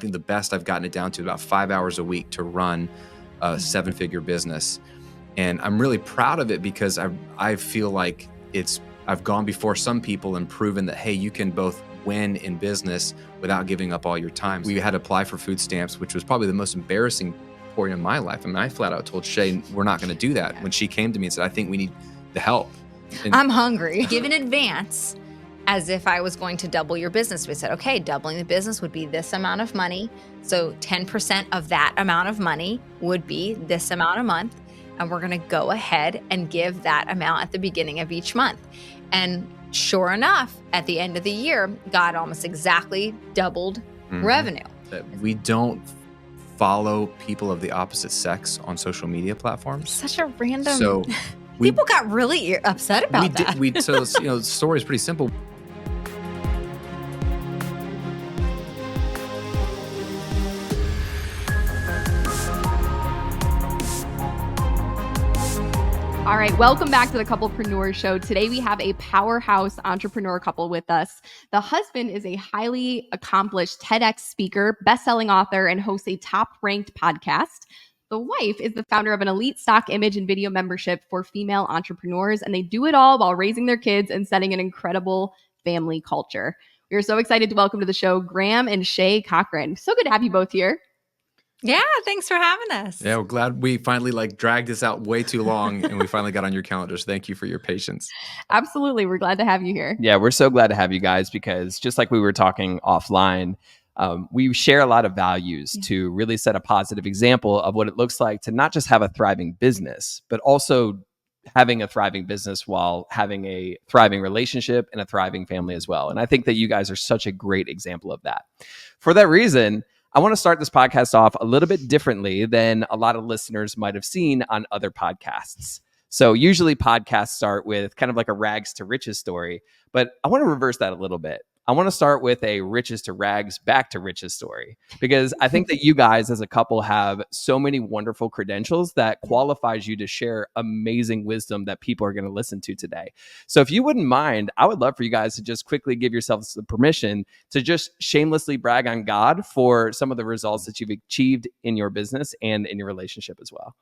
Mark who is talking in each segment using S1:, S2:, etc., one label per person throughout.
S1: I think the best I've gotten it down to about 5 hours a week to run a 7-figure business. And I'm really proud of it because I feel like I've gone before some people and proven that, hey, you can both win in business without giving up all your time. We had to apply for food stamps, which was probably the most embarrassing point in my life. I mean, I flat out told Shay, we're not going to do that. When she came to me and said, I think we need the help. And
S2: I'm hungry. Give in advance as if I was going to double your business. We said, okay, doubling the business would be this amount of money. So 10% of that amount of money would be this amount a month. And we're going to go ahead and give that amount at the beginning of each month. And sure enough, at the end of the year, God almost exactly doubled revenue.
S1: We don't follow people of the opposite sex on social media platforms.
S2: Such a random...
S1: So
S2: people got really upset about that.
S1: So the story is pretty simple.
S3: All right, welcome back to the Couplepreneurs Show. Today we have a powerhouse entrepreneur couple with us. The husband is a highly accomplished TEDx speaker, best-selling author, and hosts a top-ranked podcast. The wife is the founder of an elite stock image and video membership for female entrepreneurs, and they do it all while raising their kids and setting an incredible family culture. We are so excited to welcome to the show Graham and Shay Cochrane. So good to have you both here.
S2: Yeah, thanks for having us.
S1: Yeah, we're glad we finally dragged this out way too long and we finally got on your calendars. Thank you for your patience.
S3: Absolutely. We're glad to have you here.
S4: Yeah, we're so glad to have you guys because just like we were talking offline, we share a lot of values to really set a positive example of what it looks like to not just have a thriving business, but also having a thriving business while having a thriving relationship and a thriving family as well. And I think that you guys are such a great example of that. For that reason, I want to start this podcast off a little bit differently than a lot of listeners might have seen on other podcasts. So usually podcasts start with kind of like a rags to riches story, but I want to reverse that a little bit. I want to start with a riches to rags back to riches story, because I think that you guys as a couple have so many wonderful credentials that qualifies you to share amazing wisdom that people are going to listen to today. So if you wouldn't mind, I would love for you guys to just quickly give yourselves the permission to just shamelessly brag on God for some of the results that you've achieved in your business and in your relationship as well.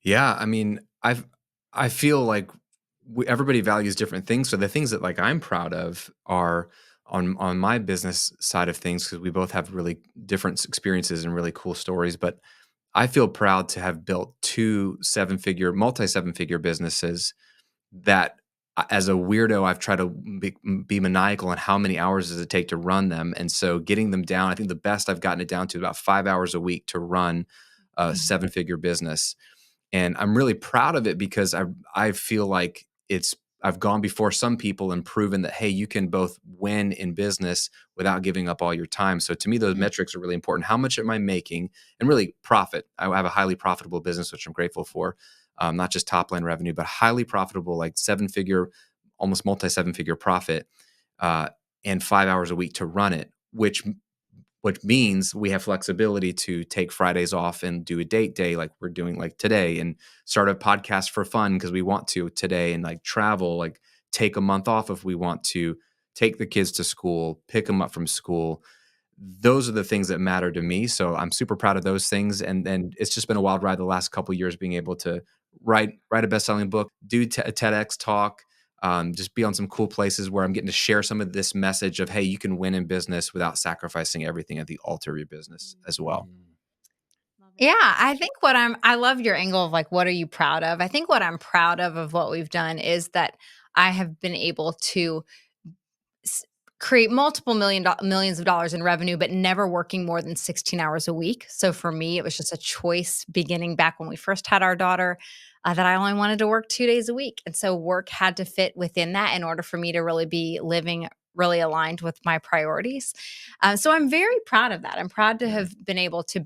S1: Yeah, I mean, I feel like everybody values different things. So the things that I'm proud of are on my business side of things, because we both have really different experiences and really cool stories. But I feel proud to have built two multi-7-figure businesses that, as a weirdo, I've tried to be maniacal on how many hours does it take to run them. And so getting them down, I think the best I've gotten it down to about 5 hours a week to run a 7-figure business. And I'm really proud of it because I feel like I've gone before some people and proven that, hey, you can both win in business without giving up all your time. So to me, those metrics are really important. How much am I making? And really profit. I have a highly profitable business, which I'm grateful for. Not just top line revenue, but highly profitable, like 7-figure, almost multi-7-figure profit, and 5 hours a week to run it, which means we have flexibility to take Fridays off and do a date day like we're doing today, and start a podcast for fun because we want to today, and travel, take a month off if we want to, take the kids to school, pick them up from school. Those are the things that matter to me. So I'm super proud of those things. And then it's just been a wild ride the last couple of years being able to write a best-selling book, do a TEDx talk, just be on some cool places where I'm getting to share some of this message of, hey, you can win in business without sacrificing everything at the altar of your business as well.
S2: Yeah, I think I love your angle of what are you proud of? I think what I'm proud of what we've done is that I have been able to create multiple millions of dollars in revenue, but never working more than 16 hours a week. So for me, it was just a choice beginning back when we first had our daughter, that I only wanted to work 2 days a week. And so work had to fit within that in order for me to really be living really aligned with my priorities. So I'm very proud of that. I'm proud to have been able to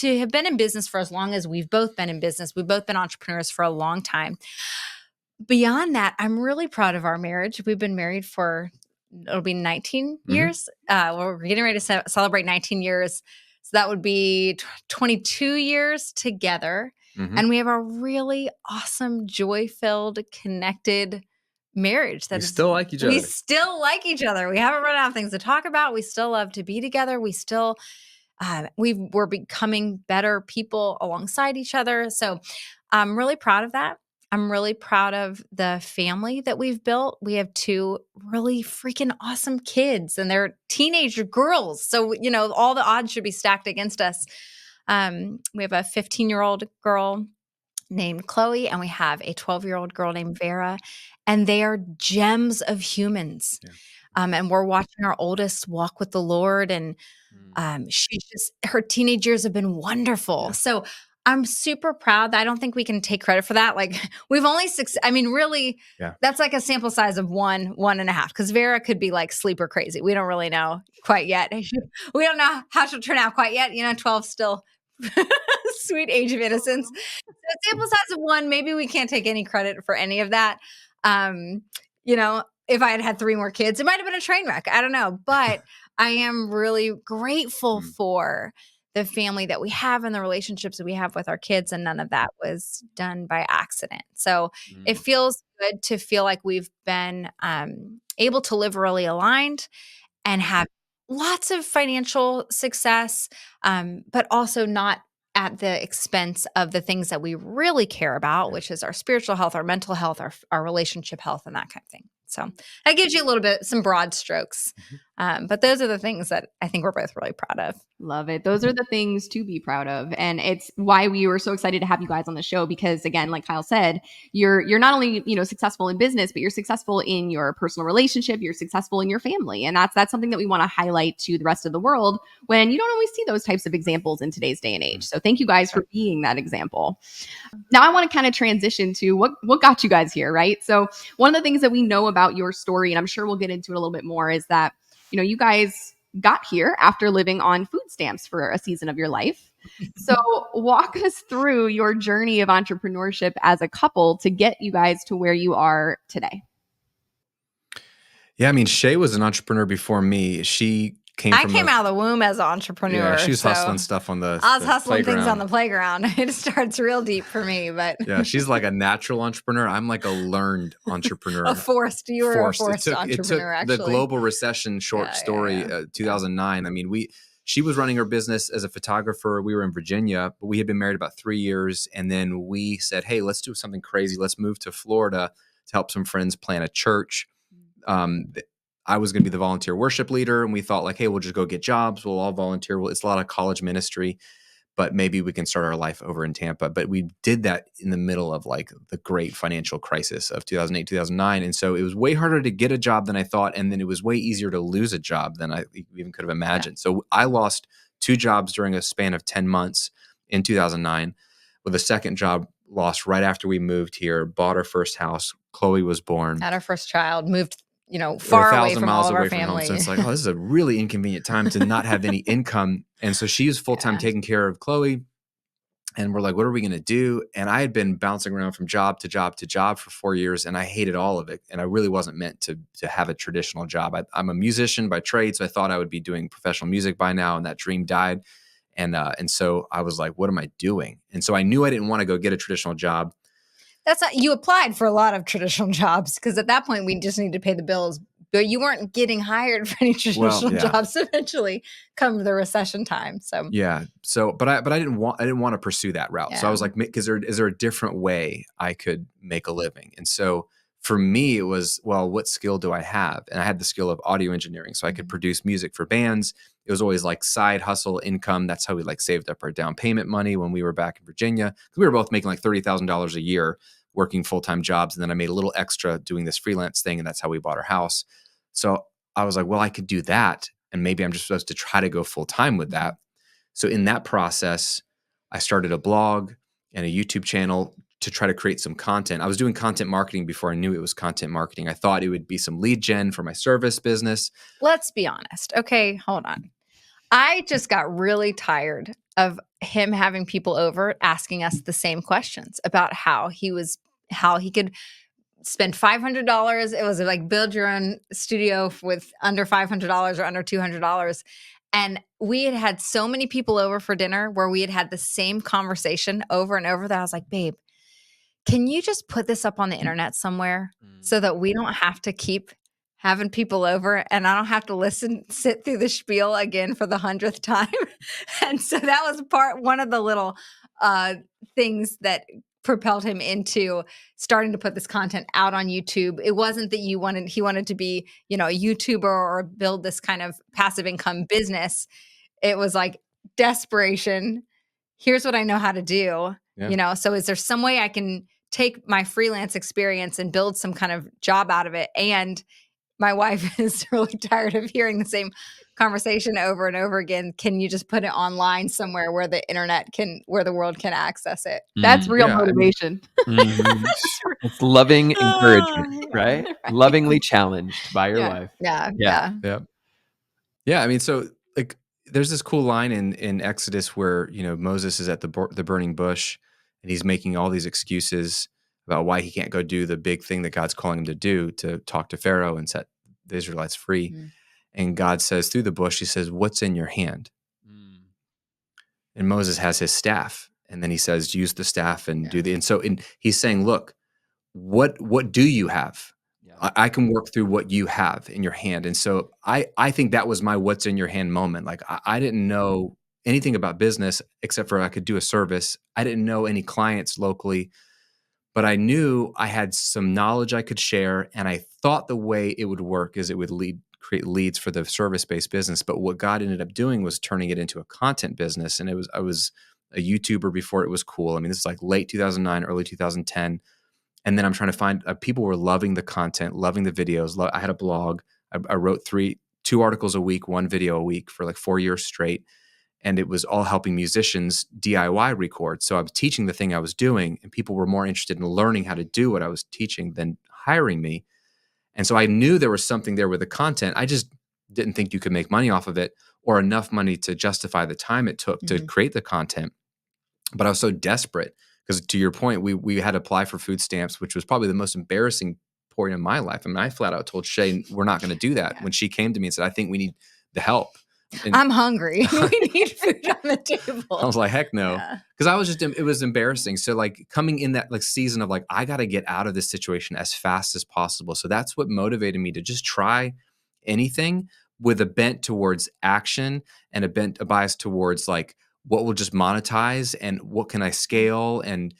S2: have been in business for as long as we've both been in business. We've both been entrepreneurs for a long time. Beyond that, I'm really proud of our marriage. We've been married for, it'll be 19 years. We're getting ready to celebrate 19 years. So that would be 22 years together. And we have a really awesome, joy-filled, connected marriage that
S1: We still like each
S2: we
S1: other.
S2: still like each other. We haven't run out of things to talk about. We still love to be together. We still we're becoming better people alongside each other. So I'm really proud of that. I'm really proud of the family that we've built. We have 2 really freaking awesome kids, and they're teenager girls. So, you know, all the odds should be stacked against us. We have a 15-year-old girl named Chloe, and we have a 12-year-old girl named Vera, and they are gems of humans.
S1: Yeah.
S2: And we're watching our oldest walk with the Lord, and her teenage years have been wonderful.
S1: Yeah.
S2: So I'm super proud. I don't think we can take credit for that. Like we've only really,
S1: Yeah.
S2: that's like a sample size of 1.5, because Vera could be like sleeper crazy. We don't really know quite yet. We don't know how she'll turn out quite yet. 12 still sweet age of innocence. So a sample size of 1, maybe we can't take any credit for any of that. If I had 3 more kids, it might have been a train wreck. I don't know. But I am really grateful for the family that we have and the relationships that we have with our kids. And none of that was done by accident. So it feels good to feel like we've been able to live really aligned and have lots of financial success, but also not at the expense of the things that we really care about, which is our spiritual health, our mental health, our relationship health, and that kind of thing. So that gives you a little bit, some broad strokes. But those are the things that I think we're both really proud of.
S3: Love it. Those are the things to be proud of. And it's why we were so excited to have you guys on the show, because again, like Kyle said, you're not only, successful in business, but you're successful in your personal relationship, you're successful in your family. And that's something that we want to highlight to the rest of the world when you don't always see those types of examples in today's day and age. So thank you guys for being that example. Now I want to kind of transition to what got you guys here, right? So one of the things that we know about your story, and I'm sure we'll get into it a little bit more, is that you guys got here after living on food stamps for a season of your life. So walk us through your journey of entrepreneurship as a couple to get you guys to where you are today.
S1: Yeah, I mean, Shay was an entrepreneur before me. She came
S2: I came out of the womb as an entrepreneur.
S1: Yeah, she was hustling stuff on the
S2: I was hustling
S1: playground.
S2: things on the playground. It starts real deep for me, but
S1: yeah, she's like a natural entrepreneur. I'm like a learned entrepreneur.
S2: You were a forced entrepreneur,
S1: it took
S2: actually.
S1: The global recession story, 2009. I mean, she was running her business as a photographer. We were in Virginia, but we had been married about 3 years. And then we said, hey, let's do something crazy. Let's move to Florida to help some friends plant a church. I was going to be the volunteer worship leader. And we thought like, hey, we'll just go get jobs. We'll all volunteer. It's a lot of college ministry, but maybe we can start our life over in Tampa. But we did that in the middle of like the great financial crisis of 2008, 2009. And so it was way harder to get a job than I thought. And then it was way easier to lose a job than I even could have imagined. Yeah. So I lost 2 jobs during a span of 10 months in 2009, with a second job lost right after we moved here, bought our first house. Chloe was born.
S2: Had our first child, moved far away from all of our family.
S1: So it's like, oh, this is a really inconvenient time to not have any income. And so she was full-time taking care of Chloe. And we're like, what are we going to do? And I had been bouncing around from job to job to job for 4 years, and I hated all of it. And I really wasn't meant to have a traditional job. I'm a musician by trade, so I thought I would be doing professional music by now, and that dream died. And so I was like, what am I doing? And so I knew I didn't want to go get a traditional job.
S2: You applied for a lot of traditional jobs, because at that point we just needed to pay the bills, but you weren't getting hired for any traditional jobs eventually come the recession time. So
S1: yeah. So, but I didn't want to pursue that route. Yeah. So I was like, is there a different way I could make a living? And so for me, it was, well, what skill do I have? And I had the skill of audio engineering, so I could produce music for bands. It was always like side hustle income. That's how we like saved up our down payment money when we were back in Virginia. We were both making like $30,000 a year working full-time jobs. And then I made a little extra doing this freelance thing. And that's how we bought our house. So I was like, well, I could do that. And maybe I'm just supposed to try to go full-time with that. So in that process, I started a blog and a YouTube channel to try to create some content. I was doing content marketing before I knew it was content marketing. I thought it would be some lead gen for my service business.
S2: Let's be honest. Okay, hold on. I just got really tired of him having people over asking us the same questions about how he could spend $500. It was like build your own studio with under $500 or under $200. And we had so many people over for dinner where we had the same conversation over and over that I was like, babe, can you just put this up on the internet somewhere so that we don't have to keep having people over and I don't have to sit through the spiel again for the 100th time? And so that was one of the little things that propelled him into starting to put this content out on YouTube. It wasn't that he wanted to be, a YouTuber or build this kind of passive income business. It was like desperation. Here's what I know how to do.
S1: Yeah.
S2: So is there some way I can take my freelance experience and build some kind of job out of it? And my wife is really tired of hearing the same conversation over and over again. Can you just put it online somewhere where where the world can access it?
S3: That's real
S1: Yeah, I mean-
S3: motivation.
S4: It's loving encouragement,
S2: Oh,
S4: right?
S3: Right.
S4: Lovingly challenged by your
S3: Yeah.
S4: wife.
S2: Yeah.
S4: Yeah.
S1: Yeah. I mean, so like, there's this cool line in Exodus where, Moses is at the burning bush and he's making all these excuses about why he can't go do the big thing that God's calling him to do, to talk to Pharaoh and set the Israelites free.
S2: Mhm.
S1: And God says through the bush, he says, "What's in your hand?" And Moses has his staff. And then he says, use the staff and do he's saying, look, what do you have?
S4: Yeah.
S1: I can work through what you have in your hand. And so I think that was my what's in your hand moment. Like I didn't know anything about business except for I could do a service. I didn't know any clients locally, but I knew I had some knowledge I could share. And I thought the way it would work is it would create leads for the service-based business. But what God ended up doing was turning it into a content business. And I was a YouTuber before it was cool. I mean, this is like late 2009, early 2010. And then I'm trying to find people were loving the content, loving the videos. I had a blog. I wrote 2 articles a week, 1 video a week for like 4 years straight. And it was all helping musicians DIY record. So I was teaching the thing I was doing, and people were more interested in learning how to do what I was teaching than hiring me. And so I knew there was something there with the content. I just didn't think you could make money off of it or enough money to justify the time it took to create the content. But I was so desperate because, to your point, we had to apply for food stamps, which was probably the most embarrassing point in my life. I mean, I flat out told Shay, we're not going to do that. When she came to me and said, I think we need the help. And
S2: I'm hungry. We need food on the table.
S1: I was like, heck no.
S2: Yeah.
S1: Because I was it was embarrassing. So like coming in that like season of like, I got to get out of this situation as fast as possible. So that's what motivated me to just try anything with a bent towards action and a bias towards like what will just monetize and what can I scale. And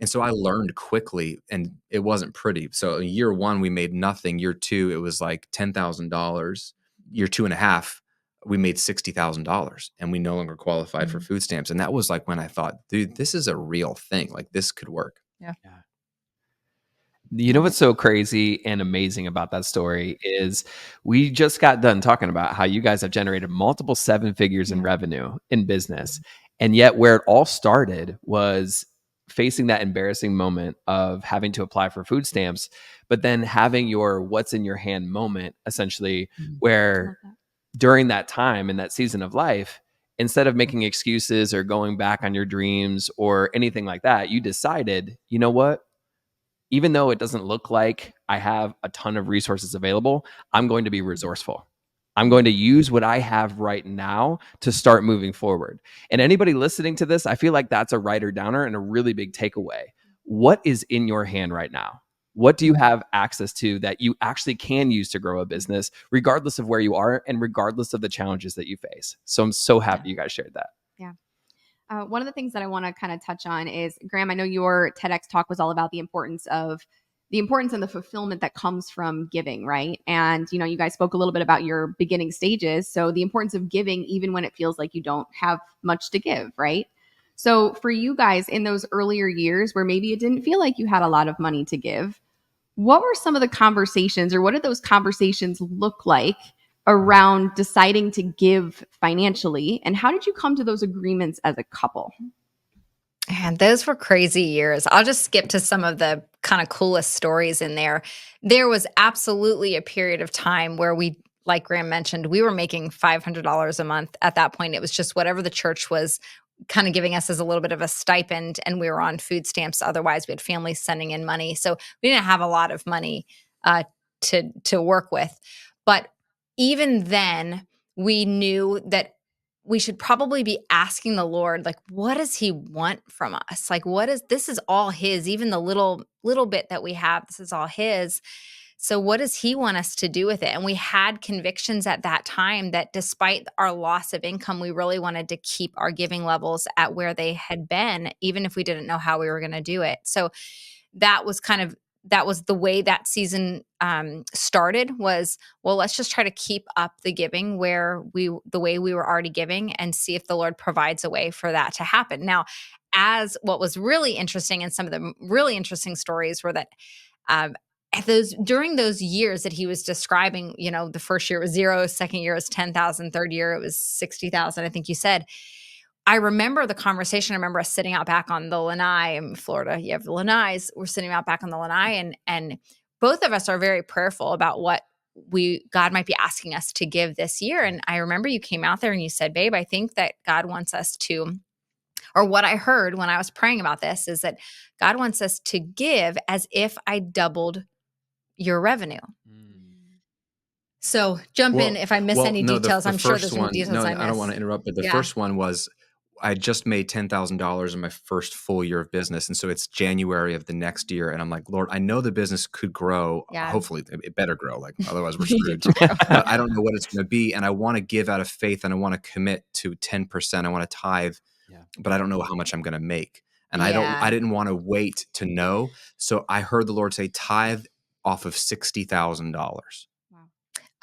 S1: so I learned quickly, and it wasn't pretty. So in year 1, we made nothing. Year 2, it was like $10,000. Year 2.5, we made $60,000, and we no longer qualified for food stamps. And that was like when I thought, dude, this is a real thing. Like this could work.
S4: You know what's so crazy and amazing about that story is we just got done talking about how you guys have generated multiple 7 figures in revenue in business. And yet where it all started was facing that embarrassing moment of having to apply for food stamps, but then having your what's in your hand moment, essentially, where during that time in that season of life, instead of making excuses or going back on your dreams or anything like that, you decided, you know what? Even though it doesn't look like I have a ton of resources available, I'm going to be resourceful. I'm going to use what I have right now to start moving forward. And anybody listening to this, I feel like that's a writer downer and a really big takeaway. What is in your hand right now? What do you have access to that you actually can use to grow a business, regardless of where you are and regardless of the challenges that you face? So I'm so happy you guys shared that.
S3: Yeah. One of the things that I want to kind of touch on is, Graham, I know your TEDx talk was all about the importance and the fulfillment that comes from giving, right? And, you guys spoke a little bit about your beginning stages. So the importance of giving, even when it feels like you don't have much to give, right? So for you guys in those earlier years where maybe it didn't feel like you had a lot of money to give, what were some of the conversations, or what did those conversations look like around deciding to give financially? And how did you come to those agreements as a couple?
S2: And those were crazy years. I'll just skip to some of the kind of coolest stories in there. There was absolutely a period of time where we, like Graham mentioned, we were making $500 a month. At that point, it was just whatever the church was kind of giving us as a little bit of a stipend, and we were on food stamps. Otherwise, we had families sending in money. So we didn't have a lot of money to work with. But even then, we knew that we should probably be asking the Lord, like, what does he want from us? Like, this is all his, even the little bit that we have, this is all his. So what does he want us to do with it? And we had convictions at that time that despite our loss of income, we really wanted to keep our giving levels at where they had been, even if we didn't know how we were going to do it. So that was the way that season started was, well, let's just try to keep up the giving the way we were already giving and see if the Lord provides a way for that to happen. Now, as what was really interesting, and some of the really interesting stories were that during those years that he was describing, the first year was 0, second year was 10,000, third year it was 60,000, I think you said. I remember the conversation. I remember us sitting out back on the lanai in Florida. You have the lanais. We're sitting out back on the lanai, and both of us are very prayerful about what God might be asking us to give this year. And I remember you came out there and you said, babe, I think that God wants us to, or what I heard when I was praying about this is that God wants us to give as if I doubled your revenue. So jump in if I miss any details. I'm sure there's some details I missed.
S1: I don't want to interrupt, but the first one was I just made $10,000 in my first full year of business. And so it's January of the next year. And I'm like, Lord, I know the business could grow.
S2: Yeah.
S1: Hopefully it better grow. Like otherwise we're screwed. But I don't know what it's going to be. And I want to give out of faith and I want to commit to 10%. I want to tithe, but I don't know how much I'm going to make. And I didn't want to wait to know. So I heard the Lord say tithe off of $60,000.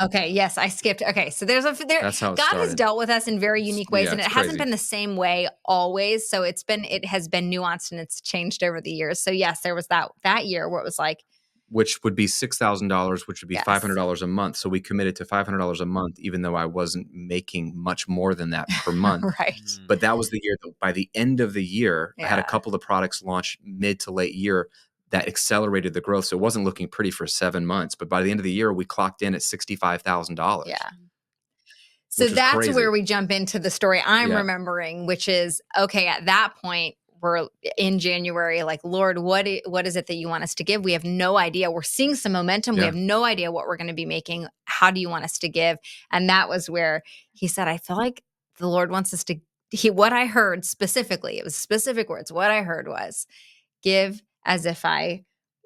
S2: Okay. Yes, I skipped. Okay, so that's how God has dealt with us in very unique ways, and it hasn't been the same way always. So it has been nuanced and it's changed over the years. So yes, there was that year where it was like,
S1: which would be $6,000, which would be $500 a month. So we committed to $500 a month, even though I wasn't making much more than that per month.
S2: Right.
S1: But that was the year that by the end of the year, I had a couple of products launch mid to late year that accelerated the growth. So it wasn't looking pretty for 7 months, but by the end of the year, we clocked in at $65,000.
S2: Yeah. So that's crazy. Where we jump into the story I'm remembering, which is, okay, at that point, we're in January, like, Lord, what is it that you want us to give? We have no idea. We're seeing some momentum. We have no idea what we're going to be making. How do you want us to give? And that was where he said, I feel like the Lord wants us to, what I heard specifically, it was specific words. What I heard was, give as if I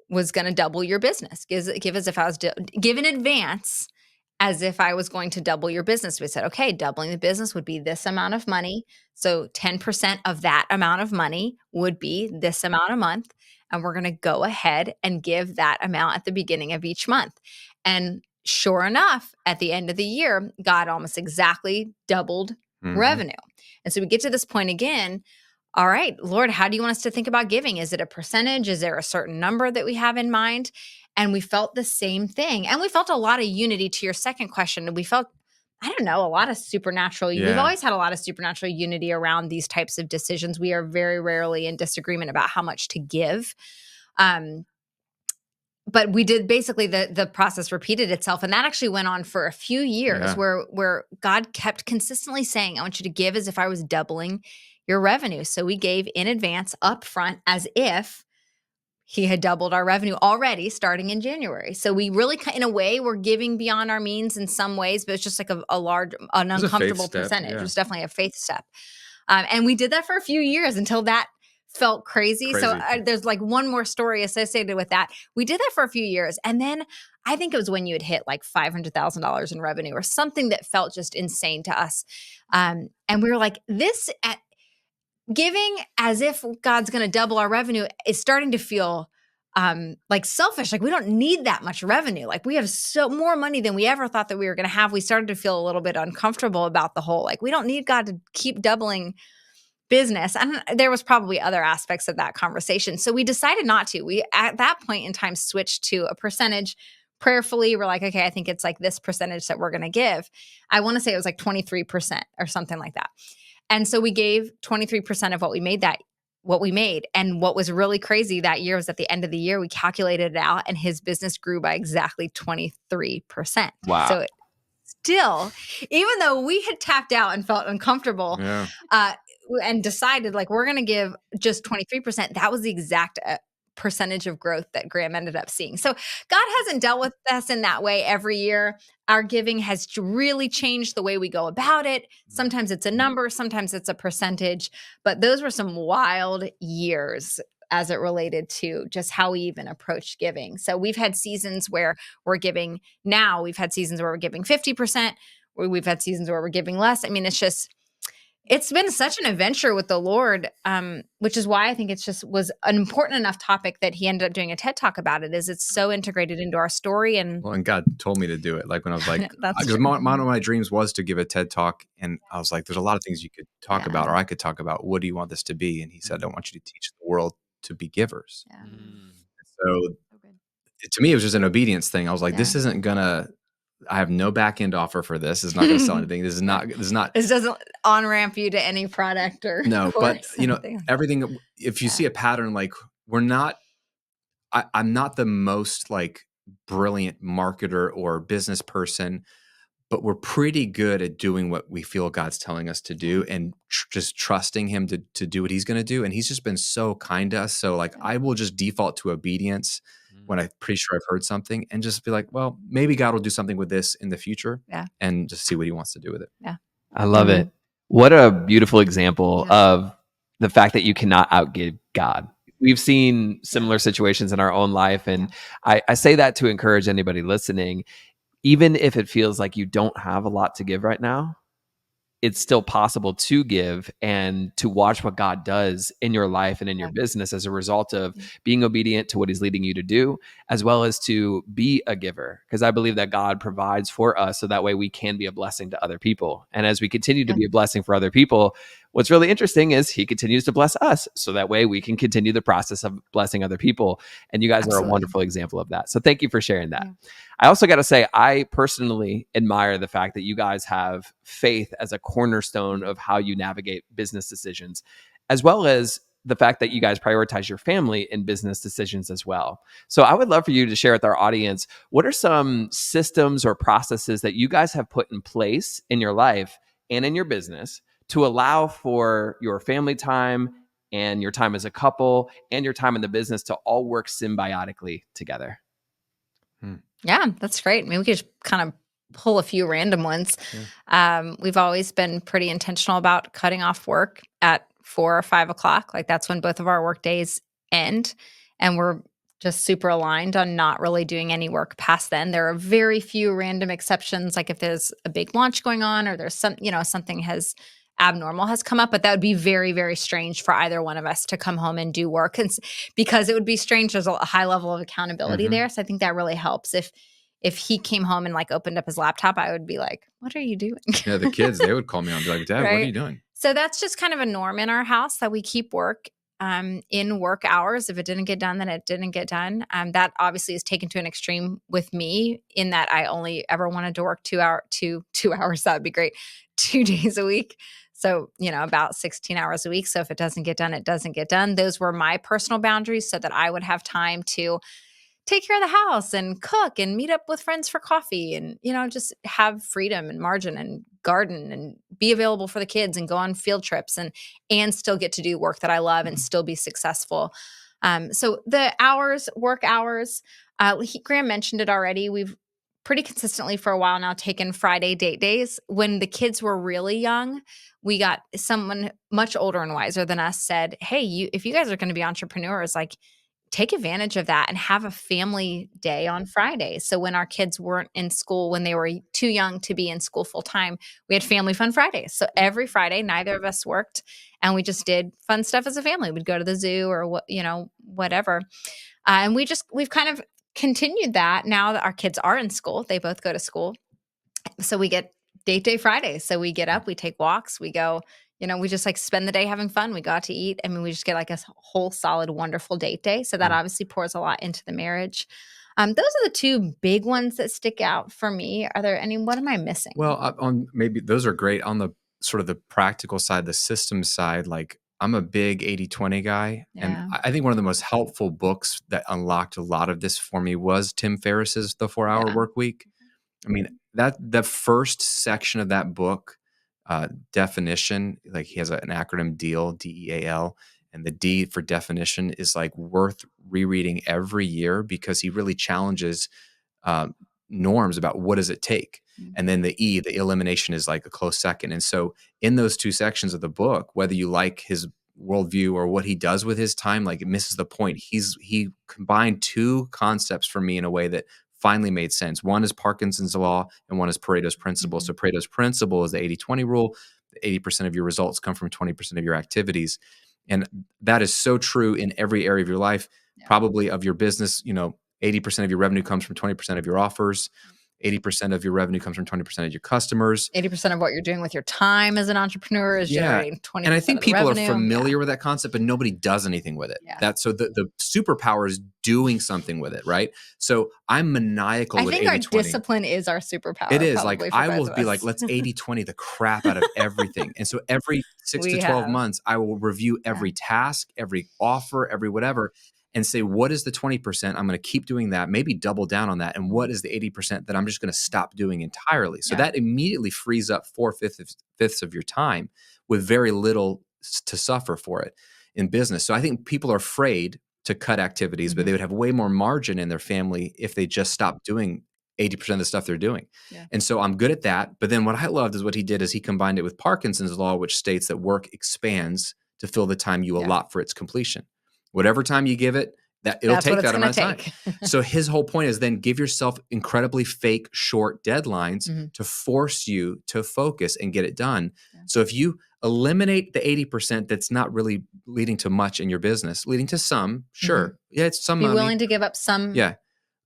S2: was going to double your business. Give as if I was give in advance as if I was going to double your business. We said, okay, doubling the business would be this amount of money. So 10% of that amount of money would be this amount a month. And we're going to go ahead and give that amount at the beginning of each month. And sure enough, at the end of the year, God almost exactly doubled revenue. And so we get to this point again. All right, Lord, how do you want us to think about giving? Is it a percentage? Is there a certain number that we have in mind? And we felt the same thing. And we felt a lot of unity to your second question. We felt, I don't know, a lot of supernatural. We've always had a lot of supernatural unity around these types of decisions. We are very rarely in disagreement about how much to give. But we did basically the process repeated itself. And that actually went on for a few years where God kept consistently saying, I want you to give as if I was doubling your revenue. So we gave in advance upfront as if he had doubled our revenue already starting in January. So we really, in a way, we're giving beyond our means in some ways, but it's just like an uncomfortable percentage. It was definitely a faith step. And we did that for a few years until that felt crazy. So there's like one more story associated with that. We did that for a few years. And then I think it was when you had hit like $500,000 in revenue or something that felt just insane to us. And we were like, giving as if God's going to double our revenue is starting to feel like selfish. Like we don't need that much revenue. Like we have more money than we ever thought that we were going to have. We started to feel a little bit uncomfortable about the whole, like we don't need God to keep doubling business. And there was probably other aspects of that conversation. So we decided not to. We, at that point in time, switched to a percentage. Prayerfully, we're like, okay, I think it's like this percentage that we're going to give. I want to say it was like 23% or something like that. And so we gave 23% of what we made. And what was really crazy that year was at the end of the year, we calculated it out and his business grew by exactly 23%.
S4: Wow.
S2: So still, even though we had tapped out and felt uncomfortable and decided like, we're going to give just 23%, that was the exact percentage of growth that Graham ended up seeing. So God hasn't dealt with us in that way every year. Our giving has really changed the way we go about it. Sometimes it's a number, sometimes it's a percentage, but those were some wild years as it related to just how we even approach giving. So we've had seasons where we're giving now, we've had seasons where we're giving 50%, we've had seasons where we're giving less. I mean, it's been such an adventure with the Lord, which is why I think it's just was an important enough topic that he ended up doing a TED Talk about it. Is it's so integrated into our story, and
S1: Well, and God told me to do it. Like when I was like,
S2: that's
S1: because
S2: true.
S1: one of my dreams was to give a TED Talk, and I was like, there's a lot of things you could talk
S2: Yeah.
S1: about, or I could talk about. What do you want this to be? And he said, I want you to teach the world to be givers.
S2: Yeah.
S1: So
S3: So good.
S1: to me, it was just an obedience thing. I was like, this
S2: Yeah.
S1: isn't gonna. I have no back end offer for this. It's not going to sell anything. This is not.
S2: This doesn't on ramp you to any product or
S1: No, but
S2: course,
S1: you know,
S2: anything.
S1: everything. If you see a pattern, like we're not. I'm not the most like brilliant marketer or business person, but we're pretty good at doing what we feel God's telling us to do and just trusting him to do what he's going to do. And he's just been so kind to us. So like, I will just default to obedience when I'm pretty sure I've heard something and just be like, well, maybe God will do something with this in the future and just see what he wants to do with it.
S2: Yeah.
S4: I love it. What a beautiful example of the fact that you cannot outgive God. We've seen similar situations in our own life. And I say that to encourage anybody listening. Even if it feels like you don't have a lot to give right now, it's still possible to give and to watch what God does in your life and in your business as a result of being obedient to what he's leading you to do, as well as to be a giver. Because I believe that God provides for us so that way we can be a blessing to other people. And as we continue to be a blessing for other people, what's really interesting is he continues to bless us so that way we can continue the process of blessing other people. And you guys are a wonderful example of that. So thank you for sharing that. I also got to say, I personally admire the fact that you guys have faith as a cornerstone of how you navigate business decisions, as well as the fact that you guys prioritize your family in business decisions as well. So I would love for you to share with our audience, what are some systems or processes that you guys have put in place in your life and in your business to allow for your family time and your time as a couple and your time in the business to all work symbiotically together?
S2: Yeah, that's great. I mean, we could just kind of pull a few random ones. We've always been pretty intentional about cutting off work at 4 or 5 o'clock. Like that's when both of our work days end. And we're just super aligned on not really doing any work past then. There are very few random exceptions, like if there's a big launch going on or there's something has abnormal has come up, but that would be very, very strange for either one of us to come home and do work. And because it would be strange, there's a high level of accountability there. So I think that really helps. If he came home and like opened up his laptop, I would be like, what are you doing?
S1: Yeah, the kids, they would call me and be like, Dad, what are you doing?
S2: So that's just kind of a norm in our house that we keep work in work hours. If it didn't get done, then it didn't get done. That obviously is taken to an extreme with me in that I only ever wanted to work 2 hours. That would be great. 2 days a week. So, about 16 hours a week. So if it doesn't get done, it doesn't get done. Those were my personal boundaries so that I would have time to take care of the house and cook and meet up with friends for coffee and, just have freedom and margin and garden and be available for the kids and go on field trips and still get to do work that I love and still be successful. So the work hours, Graham mentioned it already. We've pretty consistently for a while now taken Friday date days. When the kids were really young, we got someone much older and wiser than us said, hey, if you guys are going to be entrepreneurs, like take advantage of that and have a family day on Friday. So when our kids weren't in school, when they were too young to be in school full time, we had family fun Fridays. So every Friday, neither of us worked and we just did fun stuff as a family. We'd go to the zoo or whatever. And we've kind of continued that now that our kids are in school. They both go to school. So we get date day Fridays. So we get up, we take walks, we go, we just like spend the day having fun. We go out to eat. I mean, we just get like a whole solid, wonderful date day. So that obviously pours a lot into the marriage. Those are the two big ones that stick out for me. Are there any, what am I missing?
S1: Well, on maybe those are great on the sort of the practical side, the system side. Like I'm a big 80-20 guy. And I think one of the most helpful books that unlocked a lot of this for me was Tim Ferriss's The 4-Hour Workweek. I mean, that the first section of that book, definition, like he has an acronym DEAL, DEAL, And the D for definition is like worth rereading every year because he really challenges um, norms about what does it take. And then the E, the elimination, is like a close second. And so in those two sections of the book, whether you like his worldview or what he does with his time, like it misses the point. He combined two concepts for me in a way that finally made sense. One is Parkinson's law and one is Pareto's principle. So Pareto's principle is the 80-20 rule. 80% of your results come from 20% of your activities. And that is so true in every area of your life, probably of your business. 80% of your revenue comes from 20% of your offers. 80% of your revenue comes from 20% of your customers.
S2: 80% of what you're doing with your time as an entrepreneur is generating 20%
S1: And I think
S2: of the
S1: people
S2: revenue.
S1: are familiar with that concept, but nobody does anything with it.
S2: Yeah.
S1: So the superpower is doing something with it, right? So I'm maniacal
S2: I
S1: with
S2: think our
S1: 80-20.
S2: discipline is our superpower.
S1: It is
S2: probably,
S1: like,
S2: for
S1: I
S2: both
S1: will
S2: of
S1: be
S2: us.
S1: like, let's 80-20 the crap out of everything. And so every 6 to
S2: We
S1: 12
S2: have.
S1: months, I will review every task, every offer, every whatever, and say, what is the 20%? I'm going to keep doing that, maybe double down on that. And what is the 80% that I'm just going to stop doing entirely? So that immediately frees up 4/5 of your time with very little to suffer for it in business. So I think people are afraid to cut activities, but they would have way more margin in their family if they just stopped doing 80% of the stuff they're doing. And so I'm good at that. But then what I loved is what he did is he combined it with Parkinson's law, which states that work expands to fill the time you allot for its completion. Whatever time you give it, that it'll
S2: That's what
S1: take
S2: it's
S1: that amount of
S2: gonna
S1: time. So his whole point is then give yourself incredibly fake short deadlines to force you to focus and get it done. So if you eliminate the 80% that's not really leading to much in your business, leading to some, sure. Yeah, it's some
S2: Be
S1: money.
S2: willing to give up some
S1: Yeah.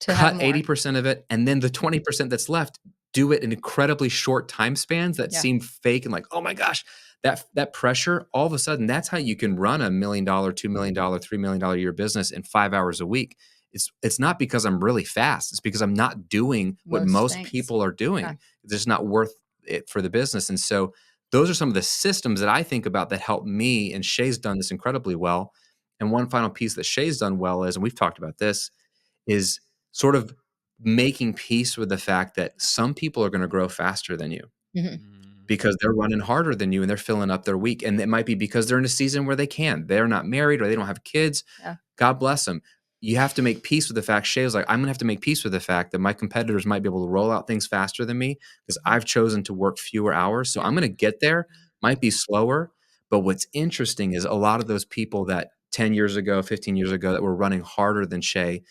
S2: to have
S1: Cut
S2: more.
S1: 80% of it, and then the 20% that's left, do it in incredibly short time spans that seem fake and like, oh my gosh, that pressure, all of a sudden, that's how you can run $1 million, $2 million, $3 million a year business in 5 hours a week. It's not because I'm really fast. It's because I'm not doing what most
S2: things.
S1: people are doing. It's just not worth it for the business. And so those are some of the systems that I think about that help me, and Shay's done this incredibly well. And one final piece that Shay's done well is, and we've talked about this, is sort of making peace with the fact that some people are going to grow faster than you because they're running harder than you and they're filling up their week. And it might be because they're in a season where they can. They're not married or they don't have kids. God bless them. You have to make peace with the fact. Shay was like, I'm going to have to make peace with the fact that my competitors might be able to roll out things faster than me because I've chosen to work fewer hours. So I'm going to get there, might be slower. But what's interesting is a lot of those people that 10 years ago, 15 years ago, that were running harder than Shay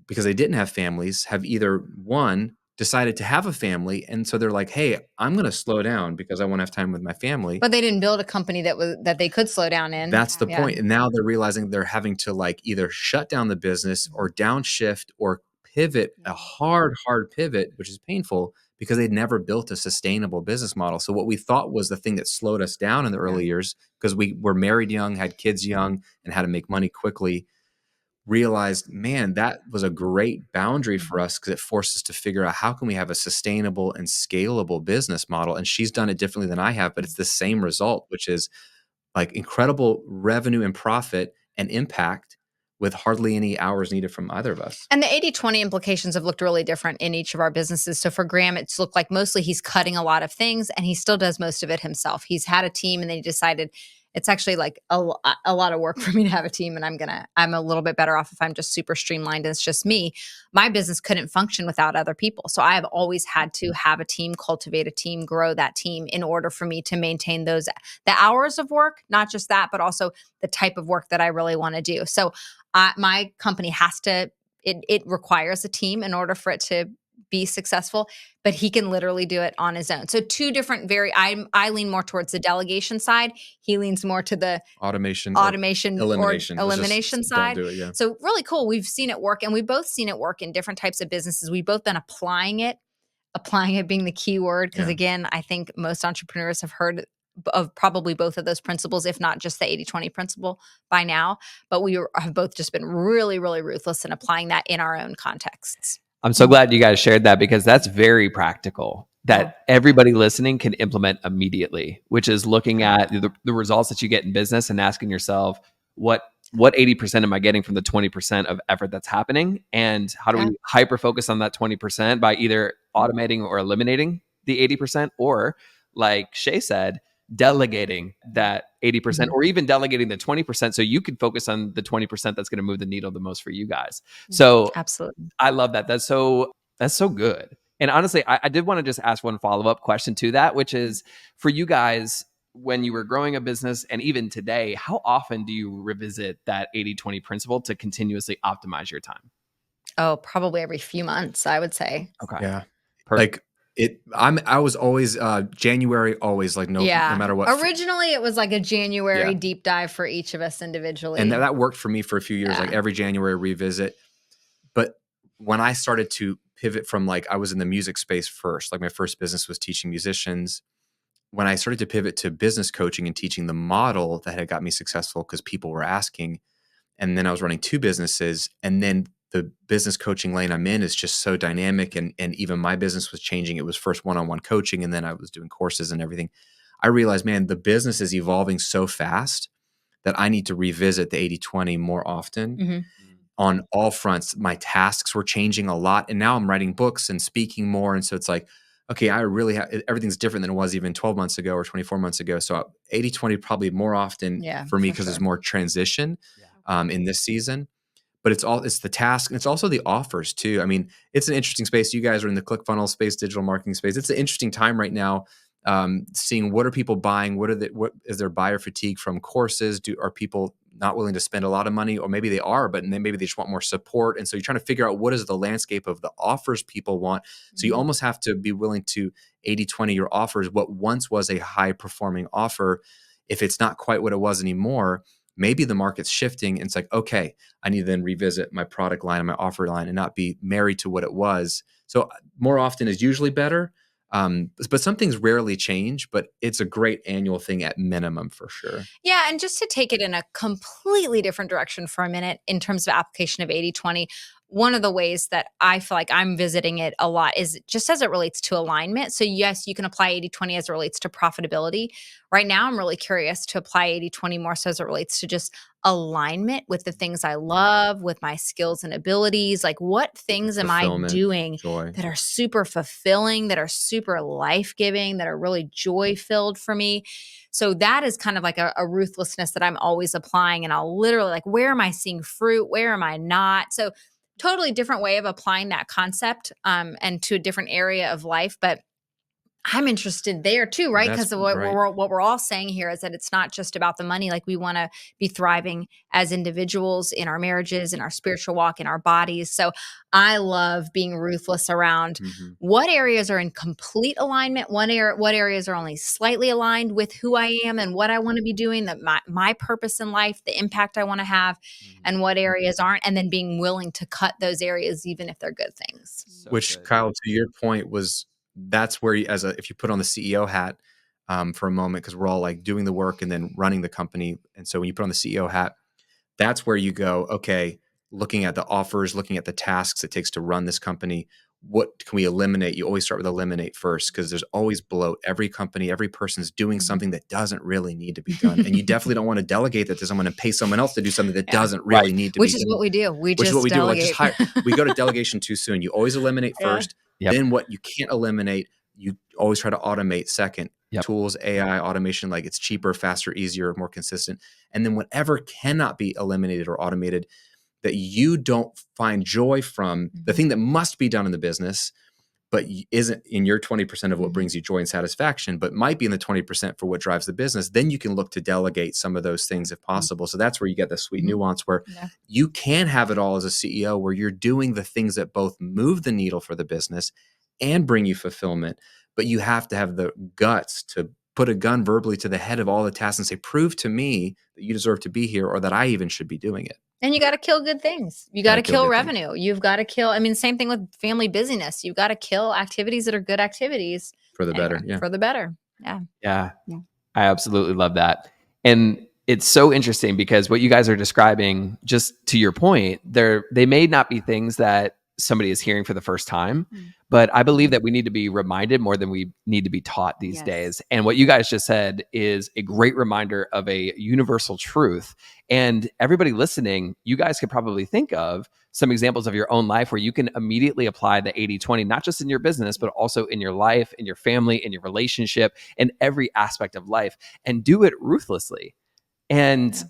S1: because they didn't have families, have either one, decided to have a family. And so they're like, hey, I'm going to slow down because I want to have time with my family.
S2: But they didn't build a company that they could slow down in.
S1: That's the point. And now they're realizing they're having to like either shut down the business or downshift or pivot, a hard pivot, which is painful because they'd never built a sustainable business model. So what we thought was the thing that slowed us down in the early years, because we were married young, had kids young, and had to make money quickly, realized, man, that was a great boundary for us because it forced us to figure out how can we have a sustainable and scalable business model. And she's done it differently than I have, but it's the same result, which is like incredible revenue and profit and impact with hardly any hours needed from either of us.
S2: And the 80-20 implications have looked really different in each of our businesses. So for Graham, it's looked like mostly he's cutting a lot of things and he still does most of it himself. He's had a team and then he decided it's actually like a lot of work for me to have a team, and I'm a little bit better off if I'm just super streamlined and it's just me. My business couldn't function without other people. So I have always had to have a team, cultivate a team, grow that team in order for me to maintain the hours of work, not just that, but also the type of work that I really want to do. So my company it requires a team in order for it to be successful, but he can literally do it on his own. So two different I lean more towards the delegation side. He leans more to the
S1: automation
S2: elimination side.
S1: Don't do it, yeah.
S2: So really cool. We've seen it work, and we've both seen it work in different types of businesses. We've both been applying it being the key word. Because again, I think most entrepreneurs have heard of probably both of those principles, if not just the 80-20 principle by now. But we have both just been really, really ruthless in applying that in our own contexts.
S4: I'm so glad you guys shared that because that's very practical that everybody listening can implement immediately, which is looking at the results that you get in business and asking yourself, what 80% am I getting from the 20% of effort that's happening? And how do we hyper focus on that 20% by either automating or eliminating the 80%? Or like Shay said, delegating that 80% or even delegating the 20% so you could focus on the 20% that's going to move the needle the most for you guys. So
S2: Absolutely.
S4: I love that. That's so good. And honestly, I did want to just ask one follow-up question to that, which is for you guys, when you were growing a business and even today, how often do you revisit that 80-20 principle to continuously optimize your time?
S2: Oh, probably every few months, I would say.
S4: Okay.
S1: Yeah.
S4: Perfect.
S1: Like I was always January, always like no matter what.
S2: Originally, it was like a January
S1: Yeah.
S2: deep dive for each of us individually.
S1: And that worked for me for a few years, like
S2: Yeah.
S1: every January revisit. But when I started to pivot from like, I was in the music space first, like my first business was teaching musicians. When I started to pivot to business coaching and teaching the model that had got me successful because people were asking, and then I was running 2 businesses, and then the business coaching lane I'm in is just so dynamic, and even my business was changing. It was first one-on-one coaching, and then I was doing courses and everything. I realized, man, the business is evolving so fast that I need to revisit the 80-20 more often.
S2: Mhm.
S1: On all fronts. My tasks were changing a lot, and now I'm writing books and speaking more, and so it's like, okay, I really everything's different than it was even 12 months ago or 24 months ago. So 80-20 probably more often
S2: Yeah,
S1: for me
S2: for
S1: because there's
S2: sure.
S1: more transition in this season. But it's the task, and it's also the offers too. I mean, it's an interesting space. You guys are in the ClickFunnels space, digital marketing space. It's an interesting time right now, seeing what are people buying, what is there buyer fatigue from courses? Are people not willing to spend a lot of money, or maybe they are, but then maybe they just want more support. And so you're trying to figure out what is the landscape of the offers people want. So you almost have to be willing to 80-20 your offers. What once was a high performing offer, if it's not quite what it was anymore, maybe the market's shifting, and it's like, okay, I need to then revisit my product line and my offer line and not be married to what it was. So more often is usually better. But some things rarely change, but it's a great annual thing at minimum for sure.
S2: Yeah, and just to take it in a completely different direction for a minute in terms of application of 80-20, one of the ways that I feel like I'm visiting it a lot is just as it relates to alignment. So yes, you can apply 80-20 as it relates to profitability. Right now, I'm really curious to apply 80-20 more so as it relates to just alignment with the things I love, with my skills and abilities. Like, what things am I
S1: Fulfillment,
S2: doing
S1: joy.
S2: that are super fulfilling, that are super life-giving, that are really joy-filled for me? So that is kind of like a ruthlessness that I'm always applying. And I'll literally like, where am I seeing fruit? Where am I not? So totally different way of applying that concept and to a different area of life. But I'm interested there too, right?
S1: That's
S2: Because what
S1: right.
S2: we're all saying here is that it's not just about the money. Like, we want to be thriving as individuals in our marriages, in our spiritual walk, in our bodies. So I love being ruthless around what areas are in complete alignment, what areas are only slightly aligned with who I am and what I want to be doing, that my purpose in life, the impact I want to have, and what areas aren't, and then being willing to cut those areas even if they're good things.
S4: So
S1: Which,
S4: good.
S1: Kyle, to your point, that's where if you put on the CEO hat for a moment, because we're all like doing the work and then running the company. And so when you put on the CEO hat, that's where you go, okay, looking at the offers, looking at the tasks it takes to run this company. What can we eliminate? You always start with eliminate first, because there's always bloat. Every company, every person's doing something that doesn't really need to be done. And you definitely don't want to delegate that to someone and pay someone else to do something that doesn't really need to
S2: Which
S1: be
S2: is
S1: done.
S2: what we do.
S1: Which is what we do. Like, just
S2: delegate.
S1: we go to delegation too soon. You always eliminate first.
S4: Yep.
S1: Then what you can't eliminate, you always try to automate second.
S4: Yep.
S1: Tools, AI, automation, like it's cheaper, faster, easier, more consistent. And then whatever cannot be eliminated or automated that you don't find joy from, the thing that must be done in the business, but isn't in your 20% of what brings you joy and satisfaction, but might be in the 20% for what drives the business, then you can look to delegate some of those things if possible. So that's where you get the sweet nuance where you can have it all as a CEO, where you're doing the things that both move the needle for the business and bring you fulfillment. But you have to have the guts to put a gun verbally to the head of all the tasks and say, prove to me that you deserve to be here, or that I even should be doing it.
S2: And you got to kill good things. You got to kill revenue. You've got to kill. I mean, same thing with family busyness. You've got to kill activities that are good activities
S1: For the better. Yeah.
S2: For the better. Yeah.
S4: Yeah. I absolutely love that. And it's so interesting because what you guys are describing, just to your point, they may not be things that somebody is hearing for the first time. But I believe that we need to be reminded more than we need to be taught these days. And what you guys just said is a great reminder of a universal truth. And everybody listening, you guys could probably think of some examples of your own life where you can immediately apply the 80-20, not just in your business, but also in your life, in your family, in your relationship, in every aspect of life, and do it ruthlessly. And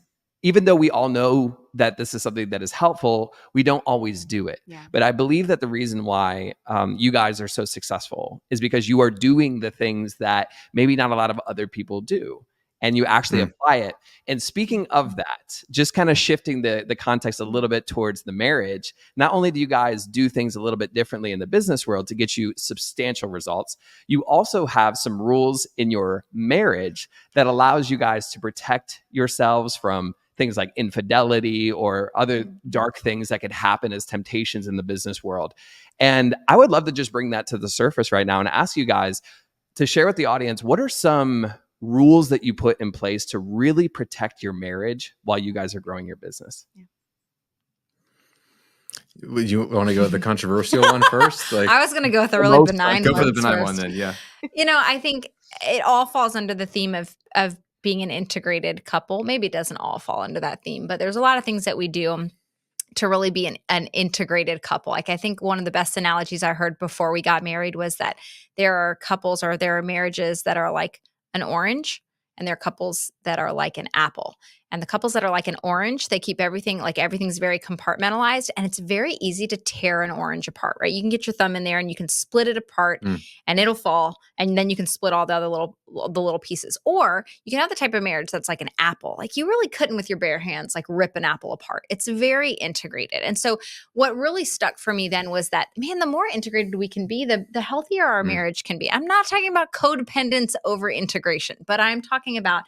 S4: even though we all know that this is something that is helpful, we don't always do it. But I believe that the reason why you guys are so successful is because you are doing the things that maybe not a lot of other people do. And you actually apply it. And speaking of that, just kind of shifting the context a little bit towards the marriage, not only do you guys do things a little bit differently in the business world to get you substantial results, you also have some rules in your marriage that allows you guys to protect yourselves from things like infidelity or other dark things that could happen as temptations in the business world. And I would love to just bring that to the surface right now and ask you guys to share with the audience, what are some rules that you put in place to really protect your marriage while you guys are growing your business?
S1: Would you want to go with the controversial one first? Like,
S2: I was going to go with a really benign
S1: go
S2: one.
S1: for the benign
S2: first.
S1: one then. Yeah.
S2: I think it all falls under the theme of being an integrated couple. Maybe it doesn't all fall under that theme, but there's a lot of things that we do to really be an integrated couple. Like, I think one of the best analogies I heard before we got married was that there are couples or there are marriages that are like an orange, and there are couples that are like an apple. And the couples that are like an orange, they keep everything, like everything's very compartmentalized, and it's very easy to tear an orange apart, right? You can get your thumb in there and you can split it apart and it'll fall, and then you can split all the other little pieces. Or you can have the type of marriage that's like an apple. Like, you really couldn't with your bare hands like rip an apple apart. It's very integrated. And so what really stuck for me then was that, man, the more integrated we can be, the healthier our marriage can be. I'm not talking about codependence over integration, but I'm talking about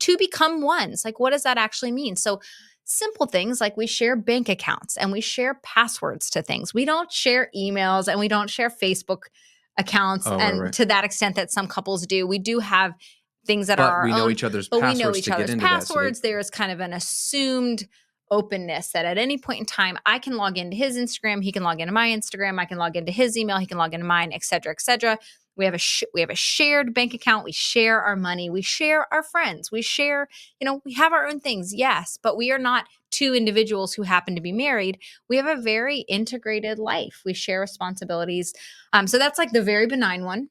S2: to become one. It's like, what does that actually mean? So simple things like we share bank accounts and we share passwords to things. We don't share emails and we don't share Facebook accounts to that extent that some couples do. We do have things that are our
S1: we know
S2: own,
S1: each other's
S2: but
S1: passwords
S2: we know each
S1: to get
S2: other's
S1: into that,
S2: passwords. There's kind of an assumed openness that at any point in time, I can log into his Instagram, he can log into my Instagram, I can log into his email, he can log into mine, et cetera, et cetera. We have a shared bank account. We share our money. We share our friends. We share, we have our own things, yes, but we are not two individuals who happen to be married. We have a very integrated life. We share responsibilities. So that's like the very benign one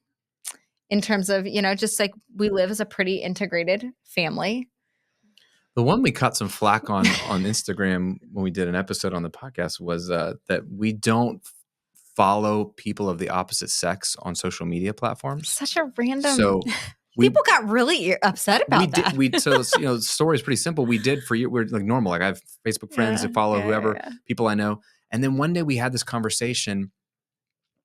S2: in terms of, just like we live as a pretty integrated family.
S1: The one we caught some flack on Instagram when we did an episode on the podcast was that we don't follow people of the opposite sex on social media platforms.
S2: Such a random.
S1: So
S2: people got really upset about that.
S1: The story is pretty simple. We did for you. We're like normal. Like, I have Facebook friends that follow whoever people I know. And then one day we had this conversation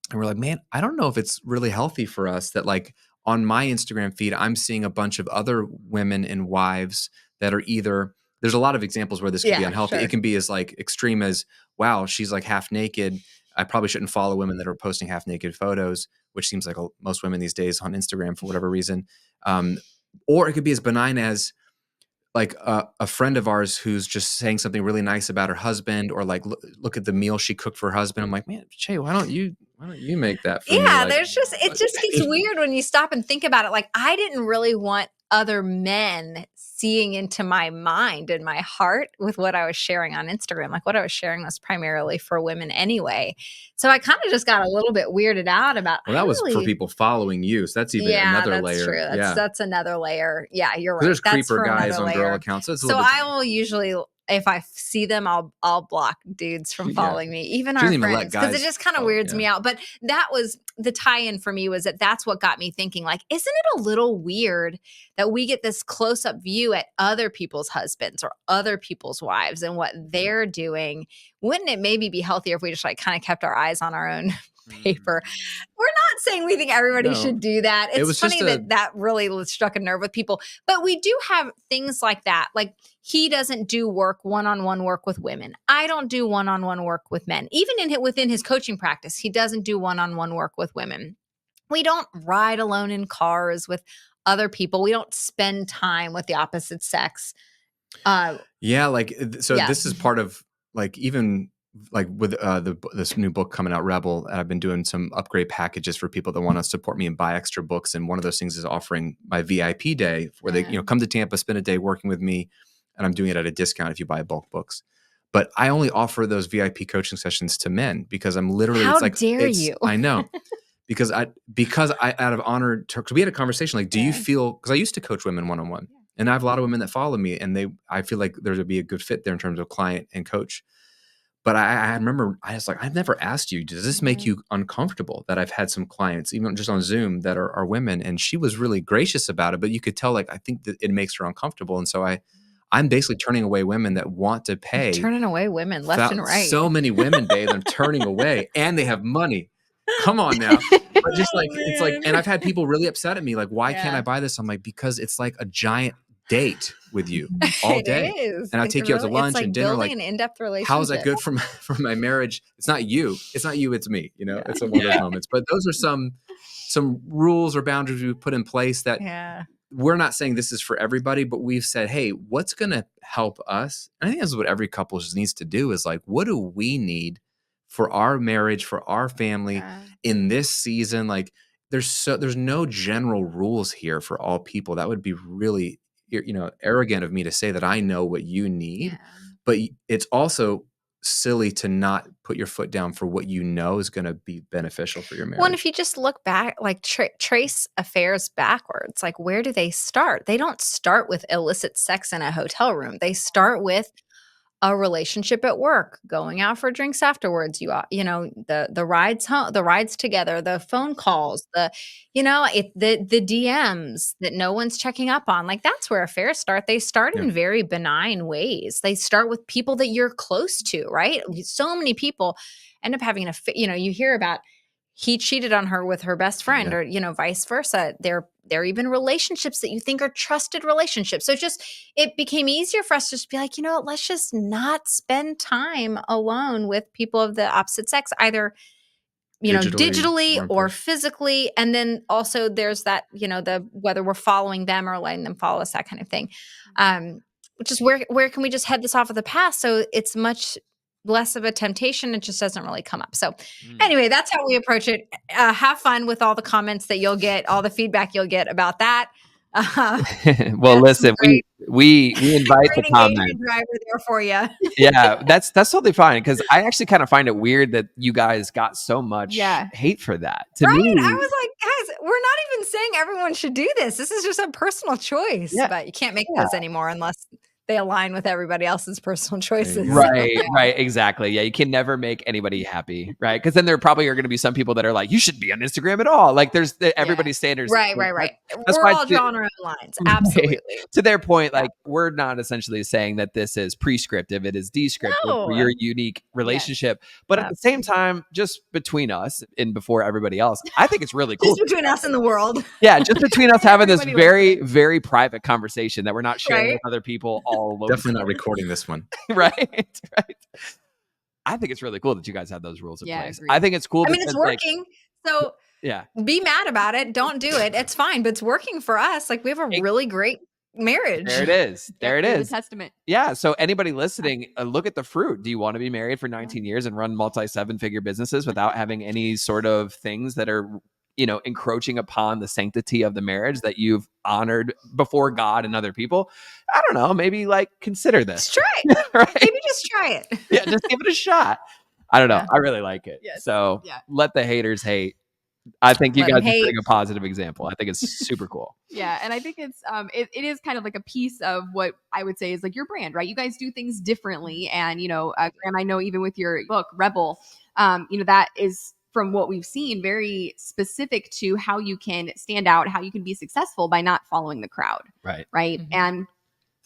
S1: and we're like, man, I don't know if it's really healthy for us that, like, on my Instagram feed, I'm seeing a bunch of other women and wives that are either, there's a lot of examples where this can be unhealthy. Sure. It can be as like extreme as, wow, she's like half naked. I probably shouldn't follow women that are posting half naked photos, which seems like most women these days on Instagram for whatever reason. Or it could be as benign as like a friend of ours who's just saying something really nice about her husband, or like, look at the meal she cooked for her husband. I'm like, man, Shay, why don't you make that for me?
S2: Yeah,
S1: like,
S2: it just gets weird when you stop and think about it. Like, I didn't really want other men seeing into my mind and my heart with what I was sharing on Instagram. Like, what I was sharing was primarily for women anyway. So I kind of just got a little bit weirded out about.
S1: Well, that was for people following you. So that's even another layer.
S2: True. That's another layer. Yeah, you're right.
S1: There's creeper guys on girl accounts.
S2: So I will usually, if I see them, I'll block dudes from following me, even our friends, because it just kind of weirds me out. But that was the tie-in for me, was that's what got me thinking, like, isn't it a little weird that we get this close-up view at other people's husbands or other people's wives and what they're doing? Wouldn't it maybe be healthier if we just like kind of kept our eyes on our own paper? We're not saying we think everybody should do that. It's funny that really struck a nerve with people. But we do have things like that. Like, he doesn't do one-on-one work with women. I don't do one-on-one work with men. Even within his coaching practice, he doesn't do one-on-one work with women. We don't ride alone in cars with other people. We don't spend time with the opposite sex.
S1: This is part of, like, even like with this new book coming out, Rebel, and I've been doing some upgrade packages for people that want to support me and buy extra books. And one of those things is offering my VIP day where they, come to Tampa, spend a day working with me, and I'm doing it at a discount if you buy bulk books. But I only offer those VIP coaching sessions to men because I'm literally,
S2: How dare you?
S1: I know. Because I out of honor, because we had a conversation like, do you feel, because I used to coach women one-on-one, and I have a lot of women that follow me, and I feel like there would be a good fit there in terms of client and coach. But I remember I was like, I've never asked you, does this make you uncomfortable that I've had some clients, even just on Zoom, that are women? And she was really gracious about it, but you could tell, like, I think that it makes her uncomfortable. And so I'm basically turning away women that want to pay.
S2: Turning away women left and right.
S1: So many women, Dave, I'm turning away, and they have money. Come on now. But just like, it's like, and I've had people really upset at me, like, why can't I buy this? I'm like, because it's like a giant date with you all day.
S2: It is.
S1: And I take you out to lunch and dinner.
S2: Building
S1: Like,
S2: an in-depth relationship.
S1: how is that good for my marriage? It's not you. It's not you. It's me. It's one of those moments. But those are some rules or boundaries we put in place that we're not saying this is for everybody, but we've said, hey, what's going to help us? And I think that's what every couple just needs to do is like, what do we need for our marriage, for our family in this season? Like, there's no general rules here for all people. That would be really, arrogant of me to say that I know what you need, but it's also silly to not put your foot down for what is going to be beneficial for your marriage.
S2: Well, and if you just look back, like trace affairs backwards, like where do they start? They don't start with illicit sex in a hotel room. They start with a relationship at work, going out for drinks afterwards, the rides home, the rides together, the phone calls, the DMs that no one's checking up on. Like, that's where affairs start. They start in very benign ways. They start with people that you're close to, right? So many people end up having you hear about he cheated on her with her best friend or, vice versa. There are even relationships that you think are trusted relationships. So it became easier for us to just be like, let's just not spend time alone with people of the opposite sex, either, digitally or physically. And then also there's that, whether we're following them or letting them follow us, that kind of thing. Which is where can we just head this off of the past? So it's much less of a temptation. It just doesn't really come up. So anyway, that's how we approach it. Have fun with all the comments that you'll get, all the feedback you'll get about that.
S4: Well, listen, we invite the comment
S2: driver there for you.
S4: Yeah, that's totally fine, because I actually kind of find it weird that you guys got so much hate for that. To me,
S2: I was like, guys, we're not even saying everyone should do this. This is just a personal choice, but you can't make those anymore unless they align with everybody else's personal choices.
S4: Right, exactly. Yeah, you can never make anybody happy, right? Because then there probably are going to be some people that are like, you shouldn't be on Instagram at all. Like, there's everybody's standards.
S2: Right. That's we're all drawing our own lines. Absolutely.
S4: To their point, like, we're not essentially saying that this is prescriptive. It is descriptive for your unique relationship. But at the same time, just between us and before everybody else, I think it's really cool.
S2: Just between us and the world.
S4: Yeah, just between us having this very, very private conversation that we're not sharing with other people.
S1: Definitely not recording this one.
S4: right. I think it's really cool that you guys have those rules in place.
S3: Agreed.
S4: I think it's cool.
S2: I mean, it's working. So be mad about it. Don't do it. It's fine, but it's working for us. Like, we have a really great marriage.
S4: There it is.
S3: The testament.
S4: Yeah. So anybody listening, look at the fruit. Do you want to be married for 19 years and run multi-7-figure businesses without having any sort of things that are, encroaching upon the sanctity of the marriage that you've honored before God and other people? I don't know. Maybe consider this.
S2: Just try it.
S4: Right?
S2: Maybe just try it.
S4: Yeah, just give it a shot. I don't know. I really like it.
S3: Yes.
S4: So let the haters hate. I think you
S2: Let
S4: guys are
S2: them hate.
S4: setting a positive example. I think it's super cool.
S3: Yeah. And I think it's it is kind of like a piece of what I would say is like your brand, right? You guys do things differently. And, Graham, I know even with your book, Rebel, that is, from what we've seen, very specific to how you can stand out, how you can be successful by not following the crowd.
S4: Right.
S3: Mm-hmm. And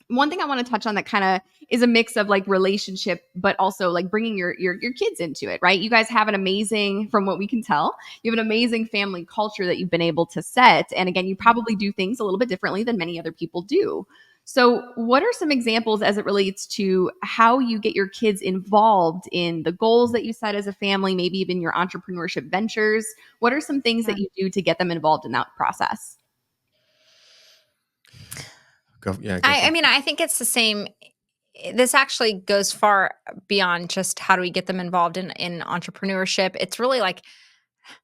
S3: one thing I want to touch on that kind of is a mix of like relationship, but also like bringing your kids into it, right? You guys have an amazing, from what we can tell, you have an amazing family culture that you've been able to set. And again, you probably do things a little bit differently than many other people do. So what are some examples as it relates to how you get your kids involved in the goals that you set as a family, maybe even your entrepreneurship ventures? What are some things that you do to get them involved in that process?
S2: I mean, I think it's the same this actually goes far beyond just how do we get them involved in entrepreneurship. It's really like,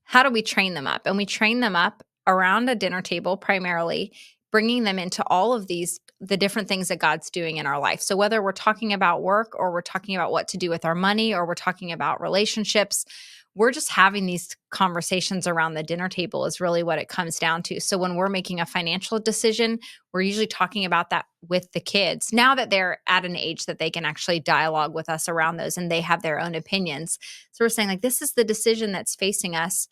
S2: how do we train them up? And we train them up around a dinner table primarily, bringing them into all of the different things that God's doing in our life. So whether we're talking about work or we're talking about what to do with our money or we're talking about relationships, we're just having these conversations around the dinner table is really what it comes down to. So when we're making a financial decision, we're usually talking about that with the kids now that they're at an age that they can actually dialogue with us around those and they have their own opinions. So we're saying, like, this is the decision that's facing us.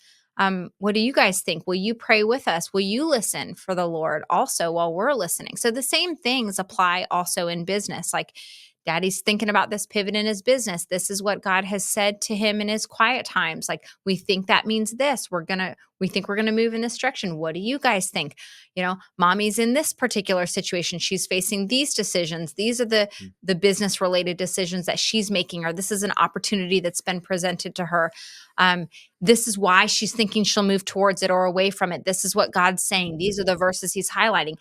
S2: What do you guys think? Will you pray with us? Will you listen for the Lord also while we're listening? So the same things apply also in business. Like, Daddy's thinking about this pivot in his business. This is what God has said to him in his quiet times. Like, we think that means this. We think we're gonna move in this direction. What do you guys think? Mommy's in this particular situation. She's facing these decisions. These are the business related decisions that she's making, or this is an opportunity that's been presented to her. This is why she's thinking she'll move towards it or away from it. This is what God's saying. These are the verses he's highlighting.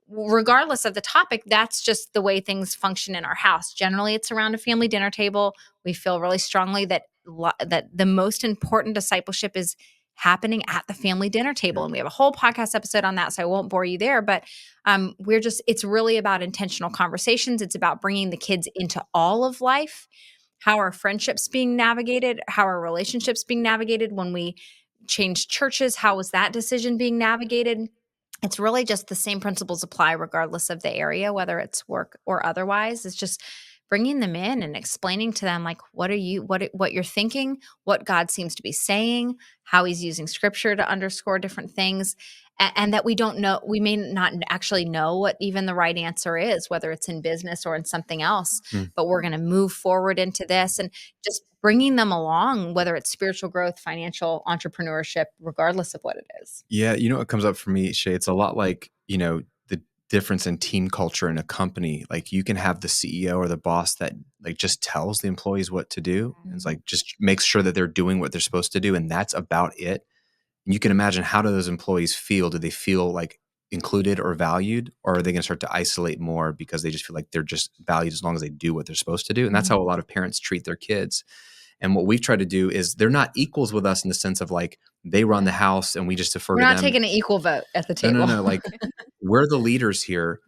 S2: Regardless of the topic, that's just the way things function in our house. Generally, it's around a family dinner table. We feel really strongly that that the most important discipleship is happening at the family dinner table, and we have a whole podcast episode on that, so I won't bore you there. But it's really about intentional conversations. It's about bringing the kids into all of life. How are friendships being navigated? How are relationships being navigated? When we changed churches, how was that decision being navigated? It's really just the same principles apply regardless of the area, whether it's work or otherwise. It's just bringing them in and explaining to them, like, what you're thinking, what God seems to be saying, how he's using scripture to underscore different things, and that we may not actually know what even the right answer is, whether it's in business or in something else, but we're going to move forward into this, and just bringing them along, whether it's spiritual growth, financial, entrepreneurship, regardless of what it is.
S1: Yeah, what comes up for me, Shay, it's a lot like, the difference in team culture in a company. Like, you can have the CEO or the boss that, like, just tells the employees what to do. And it's like, just makes sure that they're doing what they're supposed to do. And that's about it. And you can imagine, how do those employees feel? Do they feel like included or valued? Or are they going to start to isolate more because they just feel like they're just valued as long as they do what they're supposed to do? And that's how a lot of parents treat their kids. And what we've tried to do is, they're not equals with us in the sense of, like, they run the house and we just defer
S2: We're
S1: to
S2: not
S1: them.
S2: taking an equal vote at the
S1: No,
S2: table.
S1: no, no. Like, we're the leaders here,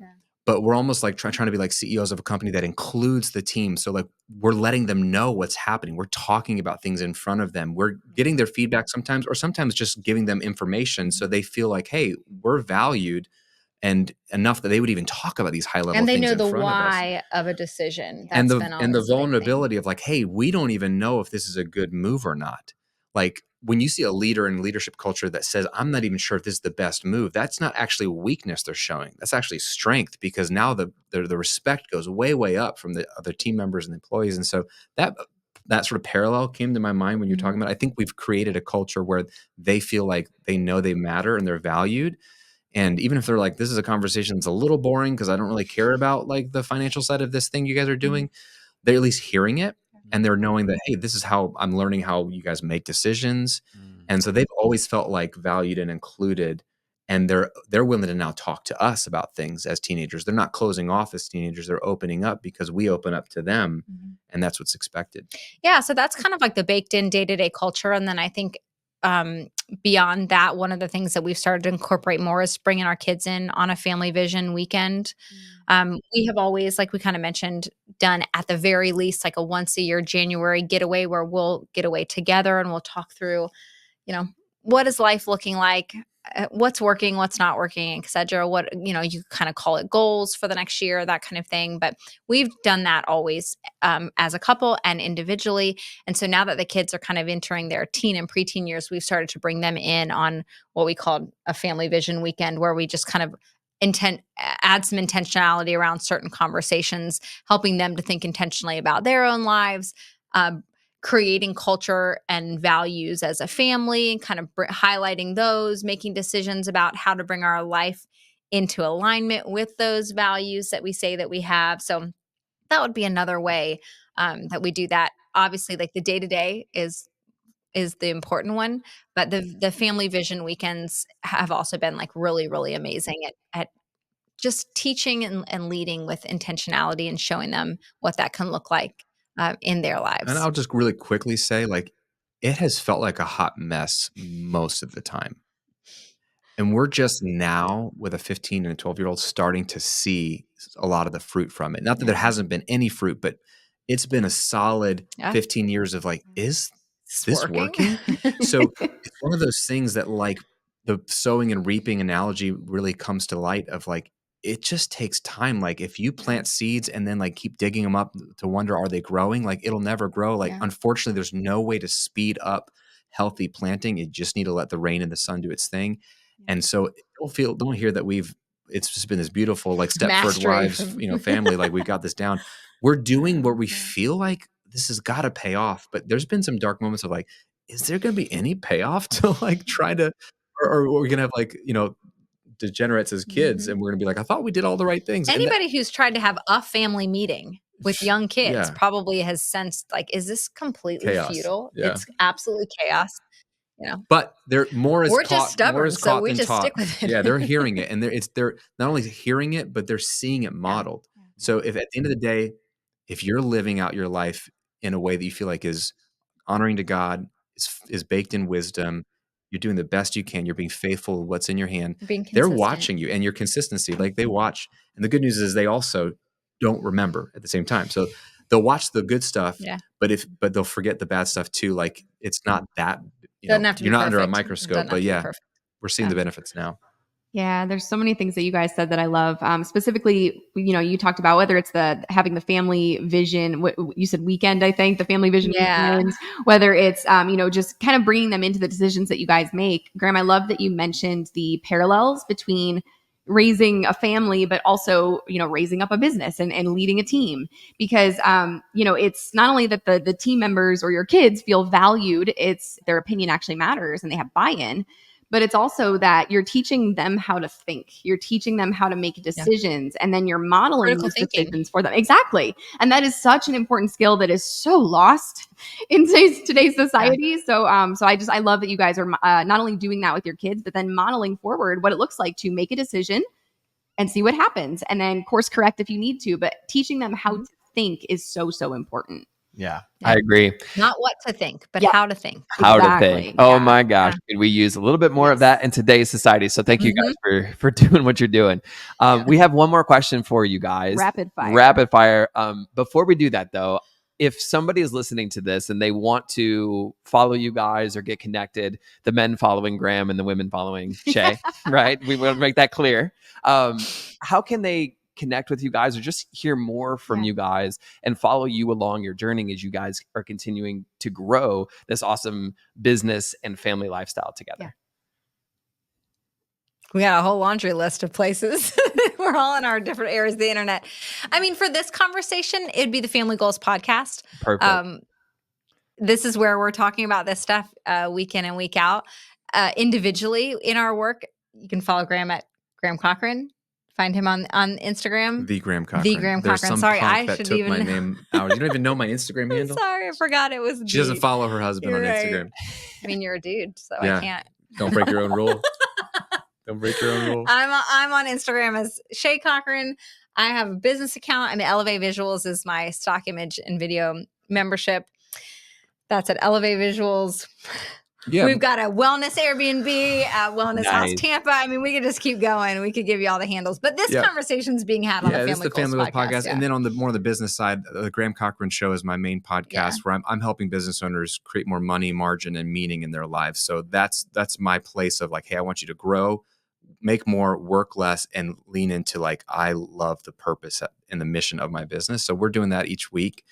S1: but we're almost like trying to be like CEOs of a company that includes the team. So, like, we're letting them know what's happening. We're talking about things in front of them. We're getting their feedback sometimes, or sometimes just giving them information so they feel like, hey, we're valued, and enough that they would even talk about these high level
S2: And they
S1: things
S2: know
S1: in
S2: the
S1: front of us.
S2: why of a decision.
S1: And
S2: That's
S1: the
S2: been
S1: and the
S2: always the big thing.
S1: vulnerability of, like, hey, we don't even know if this is a good move or not. Like, when you see a leader in leadership culture that says, I'm not even sure if this is the best move, that's not actually weakness they're showing. That's actually strength, because now the respect goes way, way up from the other team members and employees. And so that sort of parallel came to my mind when you're talking about, I think we've created a culture where they feel like they know they matter and they're valued. And even if they're like, this is a conversation that's a little boring because I don't really care about, like, the financial side of this thing you guys are doing, they're at least hearing it, and they're knowing that, hey, this is how I'm learning how you guys make decisions. And so they've always felt like valued and included, and they're willing to now talk to us about things as teenagers. They're not closing off as teenagers. They're opening up because we open up to them, and that's what's expected.
S2: Yeah, so that's kind of like the baked in day-to-day culture. And then I think beyond that, one of the things that we've started to incorporate more is bringing our kids in on a family vision weekend. We have always, like we kind of mentioned, done at the very least like a once a year January getaway where we'll get away together and we'll talk through, what is life looking like? What's working, what's not working, et cetera. What, you kind of call it goals for the next year, that kind of thing. But we've done that always as a couple and individually. And so now that the kids are kind of entering their teen and preteen years, we've started to bring them in on what we called a family vision weekend, where we just kind of add some intentionality around certain conversations, helping them to think intentionally about their own lives, creating culture and values as a family, and kind of highlighting those, making decisions about how to bring our life into alignment with those values that we say that we have. So that would be another way that we do that. Obviously, like, the day-to-day is the important one, but the family vision weekends have also been, like, really, really amazing at just teaching and leading with intentionality and showing them what that can look like in their
S1: And
S2: lives.
S1: I'll just really quickly say, like, it has felt like a hot mess most of the time. And we're just now with a 15 and a 12-year-old starting to see a lot of the fruit from it. Not that there
S3: Yeah.
S1: hasn't been any fruit, but it's been a solid
S2: Yeah.
S1: 15 years of like, is
S2: It's
S1: this working? So it's one of those things that like the sowing and reaping analogy really comes to light of like, it just takes time. Like if you plant seeds and then like keep digging them up to wonder, are they growing? Like it'll never grow. Like,
S2: Yeah.
S1: unfortunately, there's no way to speed up healthy planting. You just need to let the rain and the sun do its thing. And so don't hear that it's just been this beautiful, like Stepford
S2: Mastery
S1: Wives,
S2: from
S1: family, like we've got this down. We're doing where we feel like this has got to pay off. But there's been some dark moments of like, is there going to be any payoff to like try to, or we're going to have like, degenerates as kids.
S2: Mhm.
S1: And we're going to be like, I thought we did all the right things. And
S2: Anybody who's tried to have a family meeting with young kids
S1: Yeah.
S2: probably has sensed like, is this completely
S1: Chaos.
S2: futile?
S1: Yeah.
S2: It's absolutely chaos.
S1: But more is
S2: We're
S1: caught,
S2: just stubborn,
S1: more is
S2: so
S1: caught
S2: we
S1: than
S2: just
S1: taught.
S2: stick with it.
S1: Yeah, they're hearing it, and they're not only hearing it, but they're seeing it modeled. So if at the end of the day, if you're living out your life in a way that you feel like is honoring to God, is baked in wisdom, you're doing the best you can, you're being faithful with what's in your hand,
S2: Being
S1: they're
S2: consistent.
S1: watching you and your consistency. Like they watch, and the good news is they also don't remember at the same time. So they'll watch the good stuff,
S2: Yeah.
S1: but they'll forget the bad stuff too. Like it's not that.
S2: Doesn't have to
S1: You're
S2: be
S1: not under a
S2: perfect.
S1: microscope,
S2: Doesn't have
S1: but
S2: to be
S1: yeah,
S2: perfect.
S1: we're seeing
S2: Yeah.
S1: the benefits now.
S3: Yeah, there's so many things that you guys said that I love. Specifically, you talked about whether it's having the family vision. What you said, weekend, I think the family vision.
S2: Yeah.
S3: Weekends, whether it's just kind of bringing them into the decisions that you guys make. Graham, I love that you mentioned the parallels between raising a family, but also raising up a business and leading a team. Because it's not only that the team members or your kids feel valued; it's their opinion actually matters and they have buy-in. But it's also that you're teaching them how to think. You're teaching them how to make decisions, and then you're modeling
S2: Critical
S3: those
S2: thinking.
S3: decisions for them. Exactly. And that is such an important skill that is so lost in today's society. So I love that you guys are not only doing that with your kids, but then modeling forward what it looks like to make a decision and see what happens, and then course correct if you need to. But teaching them how to think is so, so important.
S4: Yeah, I agree.
S2: Not what to think, but
S3: Yeah.
S2: how to think.
S4: How to
S3: Exactly.
S4: think. Oh
S3: Yeah.
S4: my gosh. Could we use a little bit more of that in today's society? So thank you guys for doing what you're doing. We have one more question for you guys.
S3: Rapid fire.
S4: Rapid fire. Before we do that though, if somebody is listening to this and they want to follow you guys or get connected, the men following Graham and the women following Shay, right? We want to make that clear. How can they connect with you guys or just hear more from you guys and follow you along your journey as you guys are continuing to grow this awesome business and family lifestyle together?
S2: We got a whole laundry list of places. We're all in our different areas of the internet. I mean, for this conversation, it'd be the Family Goals podcast.
S4: Perfect.
S2: This is where we're talking about this stuff week in and week out. Individually in our work, you can follow Graham at Graham Cochrane. Find him on Instagram.
S1: The Graham Cochrane.
S2: The Graham
S1: There's
S2: Cochrane.
S1: some
S2: Sorry,
S1: punk
S2: I
S1: that
S2: should
S1: took
S2: even
S1: my
S2: know.
S1: name out. You don't even know my Instagram
S2: I'm
S1: handle?
S2: sorry, I forgot it was.
S1: She doesn't follow her husband
S2: You're
S1: on
S2: right.
S1: Instagram.
S2: I mean, you're a dude, so
S1: Yeah.
S2: I can't.
S1: Don't break your own rule. Don't break your own rule.
S2: I'm on Instagram as Shay Cochrane. I have a business account. I mean, Elevate Visuals is my stock image and video membership. That's at Elevate Visuals.
S1: Yeah.
S2: We've got a wellness Airbnb, Wellness House
S4: Nice.
S2: Tampa. I mean, we could just keep going. We could give you all the handles. But this conversation's being had on the
S1: this is
S2: Family
S1: the Family
S2: Goals
S1: Goals podcast.
S2: Yeah.
S1: And then on the more of the business side, the Graham Cochrane Show is my main podcast where I'm helping business owners create more money, margin, and meaning in their lives. So that's my place of like, hey, I want you to grow, make more, work less, and lean into like, I love the purpose and the mission of my business. So we're doing that each week.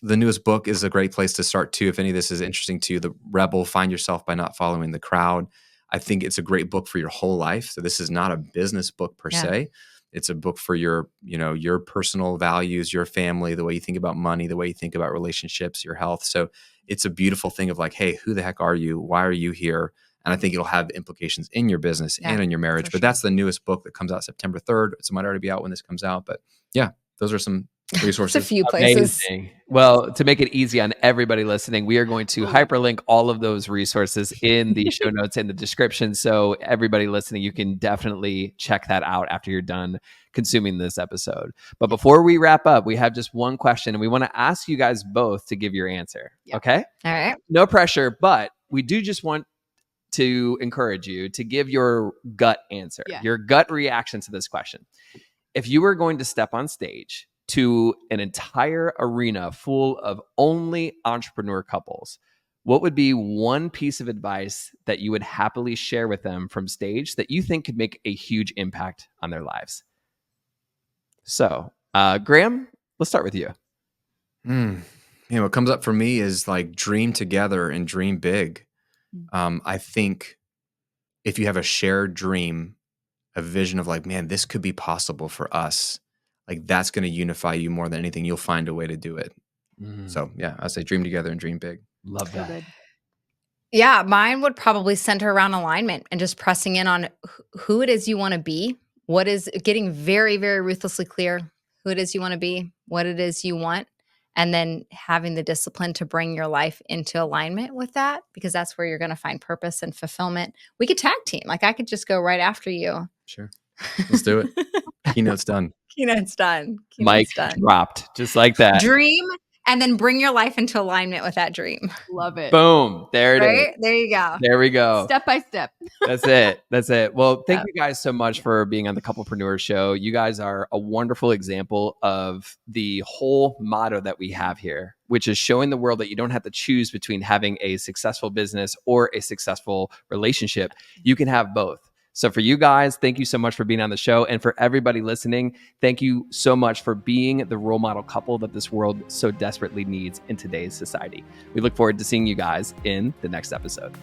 S1: The newest book is a great place to start too. If any of this is interesting to you, The Rebel, Find Yourself by Not Following the Crowd. I think it's a great book for your whole life. So this is not a business book per se. It's a book for your personal values, your family, the way you think about money, the way you think about relationships, your health. So it's a beautiful thing of like, hey, who the heck are you? Why are you here? And I think it'll have implications in your business and in your marriage. But that's the newest book that comes out September 3rd. So it might already be out when this comes out. But yeah, those are some
S2: It's a
S1: resources.
S2: few places.
S4: Amazing. Well, to make it easy on everybody listening, we are going to hyperlink all of those resources in the show notes in the description. So everybody listening, you can definitely check that out after you're done consuming this episode. But before we wrap up, we have just one question, and we want to ask you guys both to give your answer. Okay?
S2: All right.
S4: No pressure, but we do just want to encourage you to give your gut answer, your gut reaction to this question. If you were going to step on stage to an entire arena full of only entrepreneur couples, what would be one piece of advice that you would happily share with them from stage that you think could make a huge impact on their lives? So, Graham, let's start with you.
S1: What comes up for me is like dream together and dream big. I think if you have a shared dream, a vision of like, man, this could be possible for us, like that's going to unify you more than anything. You'll find a way to do it. So yeah, I say dream together and dream big.
S4: Love that.
S2: Yeah, mine would probably center around alignment and just pressing in on who it is you want to be. What is getting very, very ruthlessly clear who it is you want to be, what it is you want, and then having the discipline to bring your life into alignment with that, because that's where you're going to find purpose and fulfillment. We could tag team. Like I could just go right after you.
S1: Sure. Let's do it. Keynote's done.
S2: Keynote's done.
S4: Mic dropped, just like that.
S2: Dream and then bring your life into alignment with that dream.
S3: Love it.
S4: Boom. There it is.
S2: There you go.
S4: There we go.
S3: Step by step.
S4: That's it. That's it. Well, thank you guys so much for being on the Couplepreneurs Show. You guys are a wonderful example of the whole motto that we have here, which is showing the world that you don't have to choose between having a successful business or a successful relationship. You can have both. So for you guys, thank you so much for being on the show. And for everybody listening, thank you so much for being the role model couple that this world so desperately needs in today's society. We look forward to seeing you guys in the next episode.